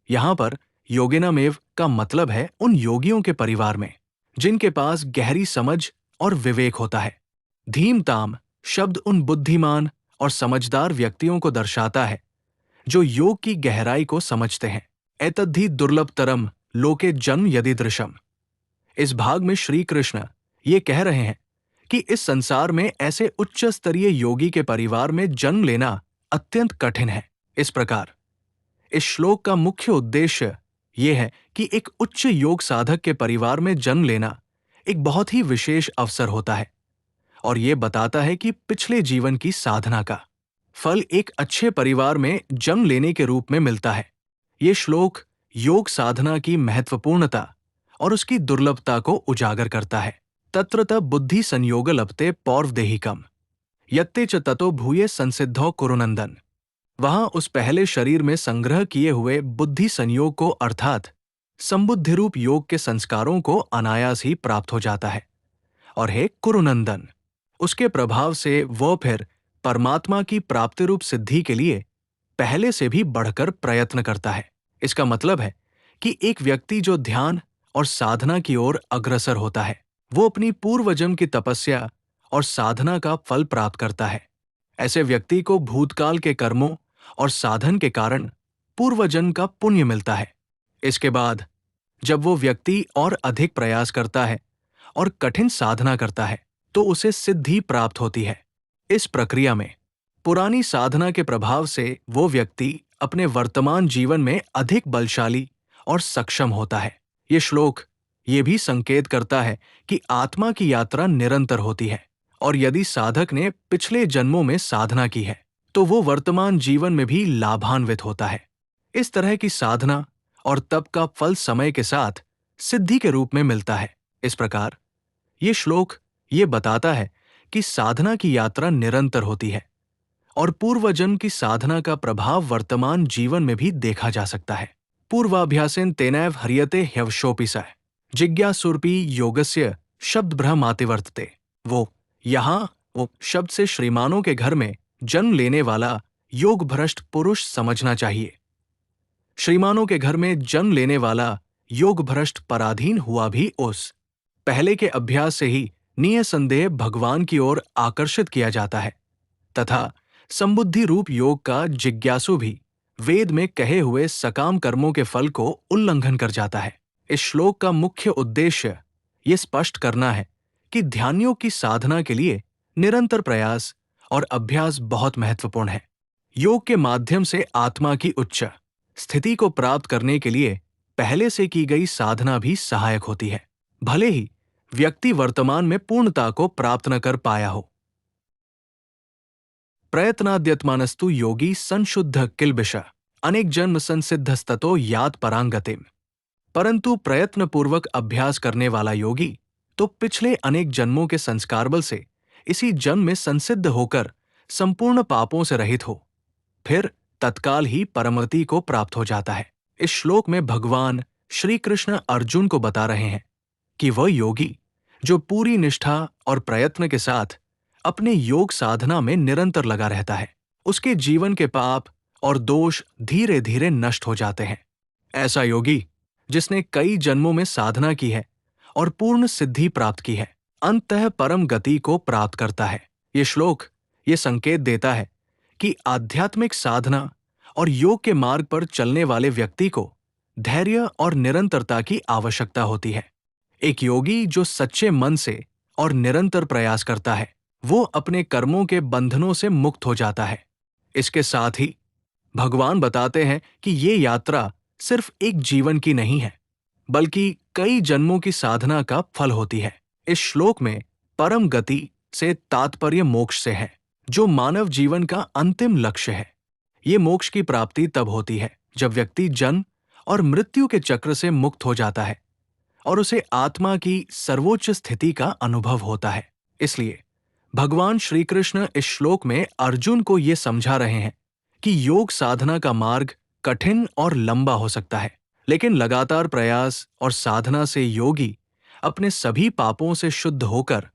यहां पर योगिनामेव का मतलब है उन योगियों के परिवार में जिनके पास गहरी समझ और विवेक होता है। धीमताम शब्द उन बुद्धिमान और समझदार व्यक्तियों को दर्शाता है जो योग की गहराई को समझते हैं। एतद्धि दुर्लभतरम लोके जन्म यदिदृशम। इस भाग में श्री कृष्ण ये कह रहे हैं कि इस संसार में ऐसे उच्च स्तरीय योगी के परिवार में जन्म लेना अत्यंत कठिन है। इस प्रकार इस श्लोक का मुख्य उद्देश्य यह है कि एक उच्च योग साधक के परिवार में जन्म लेना एक बहुत ही विशेष अवसर होता है और यह बताता है कि पिछले जीवन की साधना का फल एक अच्छे परिवार में जन्म लेने के रूप में मिलता है। ये श्लोक योग साधना की महत्वपूर्णता और उसकी दुर्लभता को उजागर करता है। तत्रत बुद्धि संयोग लभते पौर्वदेहिकम यत्ते च ततो भूये संसिद्धौ कुरुनंदन। वहां उस पहले शरीर में संग्रह किए हुए बुद्धि संयोग को अर्थात संबुद्धि रूप योग के संस्कारों को अनायास ही प्राप्त हो जाता है। और हे कुरुनंदन, उसके प्रभाव से वह फिर परमात्मा की प्राप्ति रूप सिद्धि के लिए पहले से भी बढ़कर प्रयत्न करता है। इसका मतलब है कि एक व्यक्ति जो ध्यान और साधना की ओर अग्रसर होता है वो अपनी पूर्वजन्म की तपस्या और साधना का फल प्राप्त करता है। ऐसे व्यक्ति को भूतकाल के कर्मों और साधन के कारण पूर्वजन्म का पुण्य मिलता है। इसके बाद जब वो व्यक्ति और अधिक प्रयास करता है और कठिन साधना करता है तो उसे सिद्धि प्राप्त होती है। इस प्रक्रिया में पुरानी साधना के प्रभाव से वो व्यक्ति अपने वर्तमान जीवन में अधिक बलशाली और सक्षम होता है। ये श्लोक ये भी संकेत करता है कि आत्मा की यात्रा निरंतर होती है और यदि साधक ने पिछले जन्मों में साधना की है तो वो वर्तमान जीवन में भी लाभान्वित होता है। इस तरह की साधना और तप का फल समय के साथ सिद्धि के रूप में मिलता है। इस प्रकार ये श्लोक ये बताता है कि साधना की यात्रा निरंतर होती है और पूर्वजन्म की साधना का प्रभाव वर्तमान जीवन में भी देखा जा सकता है। पूर्वाभ्यासेन तेनैव ह्रियते ह्यवशोऽपि जिज्ञासुरपि योगस्य शब्द ब्रह्मातिवर्तते। वो शब्द से श्रीमानों के घर में जन्म लेने वाला योग भ्रष्ट पुरुष समझना चाहिए। श्रीमानों के घर में जन्म लेने वाला योग भ्रष्ट पराधीन हुआ भी उस पहले के अभ्यास से ही निःसंदेह भगवान की ओर आकर्षित किया जाता है तथा संबुद्धि रूप योग का जिज्ञासु भी वेद में कहे हुए सकाम कर्मों के फल को उल्लंघन कर जाता है। इस श्लोक का मुख्य उद्देश्य ये स्पष्ट करना है कि ध्यानियों की साधना के लिए निरंतर प्रयास और अभ्यास बहुत महत्वपूर्ण है। योग के माध्यम से आत्मा की उच्च स्थिति को प्राप्त करने के लिए पहले से की गई साधना भी सहायक होती है, भले ही व्यक्ति वर्तमान में पूर्णता को प्राप्त न कर पाया हो। प्रयत्नाद्यत्मानस्तु योगी संशुद्ध किल्बिष अनेक जन्म संसिद्धस्ततो यात परांगतिम। परंतु प्रयत्न पूर्वक अभ्यास करने वाला योगी तो पिछले अनेक जन्मों के संस्कार बल से इसी जन्म में संसिद्ध होकर संपूर्ण पापों से रहित हो फिर तत्काल ही परमगति को प्राप्त हो जाता है। इस श्लोक में भगवान श्री कृष्ण अर्जुन को बता रहे हैं कि वह योगी जो पूरी निष्ठा और प्रयत्न के साथ अपने योग साधना में निरंतर लगा रहता है उसके जीवन के पाप और दोष धीरे धीरे नष्ट हो जाते हैं। ऐसा योगी जिसने कई जन्मों में साधना की है और पूर्ण सिद्धि प्राप्त की है अंततः परम गति को प्राप्त करता है। ये श्लोक ये संकेत देता है कि आध्यात्मिक साधना और योग के मार्ग पर चलने वाले व्यक्ति को धैर्य और निरंतरता की आवश्यकता होती है। एक योगी जो सच्चे मन से और निरंतर प्रयास करता है वो अपने कर्मों के बंधनों से मुक्त हो जाता है। इसके साथ ही भगवान बताते हैं कि ये यात्रा सिर्फ एक जीवन की नहीं है बल्कि कई जन्मों की साधना का फल होती है। इस श्लोक में परम गति से तात्पर्य मोक्ष से है जो मानव जीवन का अंतिम लक्ष्य है। ये मोक्ष की प्राप्ति तब होती है जब व्यक्ति जन्म और मृत्यु के चक्र से मुक्त हो जाता है और उसे आत्मा की सर्वोच्च स्थिति का अनुभव होता है। इसलिए भगवान श्री कृष्ण इस श्लोक में अर्जुन को ये समझा रहे हैं कि योग साधना का मार्ग कठिन और लंबा हो सकता है लेकिन लगातार प्रयास और साधना से योगी अपने सभी पापों से शुद्ध होकर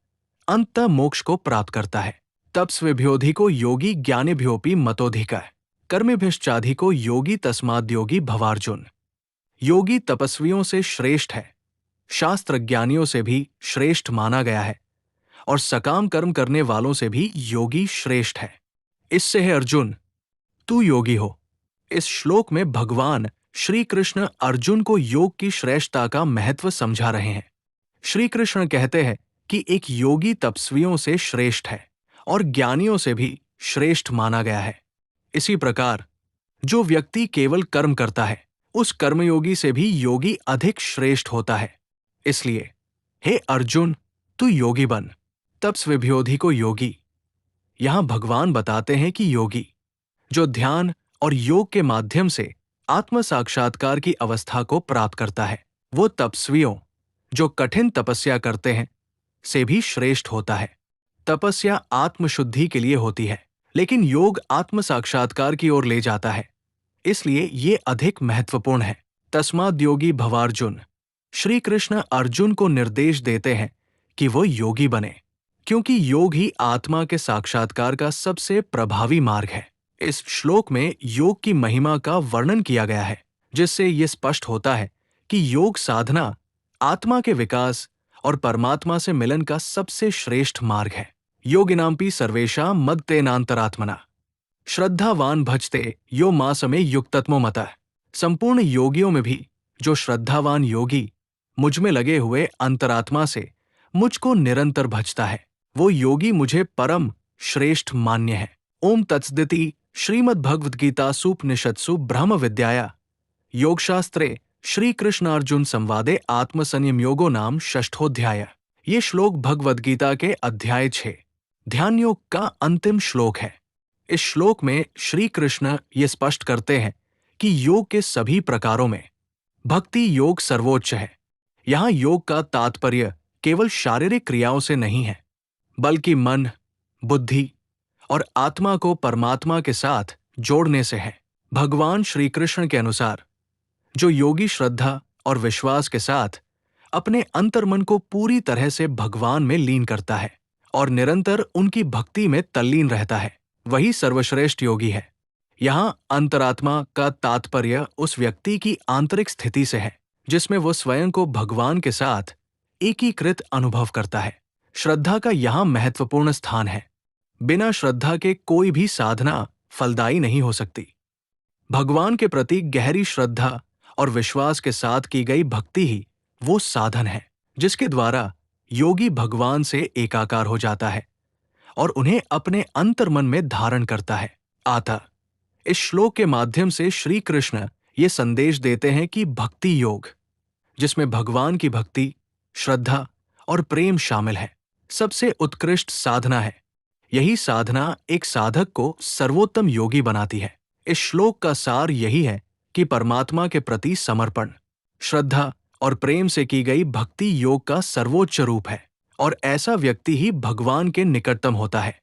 अंततः मोक्ष को प्राप्त करता है। तपस्विभ्योधिको योगी ज्ञानिभ्योऽपि मतोऽधिकः कर्मिभिश्चाधिको योगी तस्माद्योगी भवार्जुन। योगी तपस्वियों से श्रेष्ठ है, शास्त्र ज्ञानियों से भी श्रेष्ठ माना गया है, और सकाम कर्म करने वालों से भी योगी श्रेष्ठ है। इससे है अर्जुन, तू योगी हो। इस श्लोक में भगवान श्री कृष्ण अर्जुन को योग की श्रेष्ठता का महत्व समझा रहे हैं। श्री कृष्ण कहते हैं कि एक योगी तपस्वियों से श्रेष्ठ है और ज्ञानियों से भी श्रेष्ठ माना गया है। इसी प्रकार जो व्यक्ति केवल कर्म करता है, उस कर्मयोगी से भी योगी अधिक श्रेष्ठ होता है। इसलिए हे अर्जुन, तू योगी बन। तपस्विभ्योधिको योगी। यहां भगवान बताते हैं कि योगी जो ध्यान और योग के माध्यम से आत्म साक्षात्कार की अवस्था को प्राप्त करता है, वो तपस्वियों जो कठिन तपस्या करते हैं से भी श्रेष्ठ होता है। तपस्या आत्मशुद्धि के लिए होती है, लेकिन योग आत्म साक्षात्कार की ओर ले जाता है, इसलिए ये अधिक महत्वपूर्ण है। तस्माद् योगी भवार्जुन। श्री कृष्ण अर्जुन को निर्देश देते हैं कि वो योगी बने, क्योंकि योग ही आत्मा के साक्षात्कार का सबसे प्रभावी मार्ग है। इस श्लोक में योग की महिमा का वर्णन किया गया है, जिससे ये स्पष्ट होता है कि योग साधना आत्मा के विकास और परमात्मा से मिलन का सबसे श्रेष्ठ मार्ग है। योगिनांपि सर्वेषां मद्तेनांतरात्मना श्रद्धावान भजते यो मासमे युक्ततमो मतः। संपूर्ण योगियों में भी जो श्रद्धावान योगी मुझ में लगे हुए अंतरात्मा से मुझको निरंतर भजता है, वो योगी मुझे परम श्रेष्ठ मान्य है। ओम तत्सदिति श्रीमद्भगवद्गीतासूपनिषत्सु ब्रह्म विद्याया योगशास्त्रे श्री कृष्णार्जुन संवादे आत्मसंयम योगो नाम षष्ठोऽध्याय। ये श्लोक भगवद्गीता के अध्याय 6 ध्यान योग का अंतिम श्लोक है। इस श्लोक में श्री कृष्ण ये स्पष्ट करते हैं कि योग के सभी प्रकारों में भक्ति योग सर्वोच्च है। यहाँ योग का तात्पर्य केवल शारीरिक क्रियाओं से नहीं है, बल्कि मन, बुद्धि और आत्मा को परमात्मा के साथ जोड़ने से है। भगवान श्री कृष्ण के अनुसार जो योगी श्रद्धा और विश्वास के साथ अपने अंतर्मन को पूरी तरह से भगवान में लीन करता है और निरंतर उनकी भक्ति में तल्लीन रहता है, वही सर्वश्रेष्ठ योगी है। यहाँ अंतरात्मा का तात्पर्य उस व्यक्ति की आंतरिक स्थिति से है, जिसमें वो स्वयं को भगवान के साथ एकीकृत अनुभव करता है। श्रद्धा का यहाँ महत्वपूर्ण स्थान है। बिना श्रद्धा के कोई भी साधना फलदायी नहीं हो सकती। भगवान के प्रति गहरी श्रद्धा और विश्वास के साथ की गई भक्ति ही वो साधन है, जिसके द्वारा योगी भगवान से एकाकार हो जाता है और उन्हें अपने अंतर्मन में धारण करता है। अतः इस श्लोक के माध्यम से श्री कृष्ण ये संदेश देते हैं कि भक्ति योग, जिसमें भगवान की भक्ति, श्रद्धा और प्रेम शामिल है, सबसे उत्कृष्ट साधना है। यही साधना एक साधक को सर्वोत्तम योगी बनाती है। इस श्लोक का सार यही है कि परमात्मा के प्रति समर्पण, श्रद्धा और प्रेम से की गई भक्ति योग का सर्वोच्च रूप है, और ऐसा व्यक्ति ही भगवान के निकटतम होता है।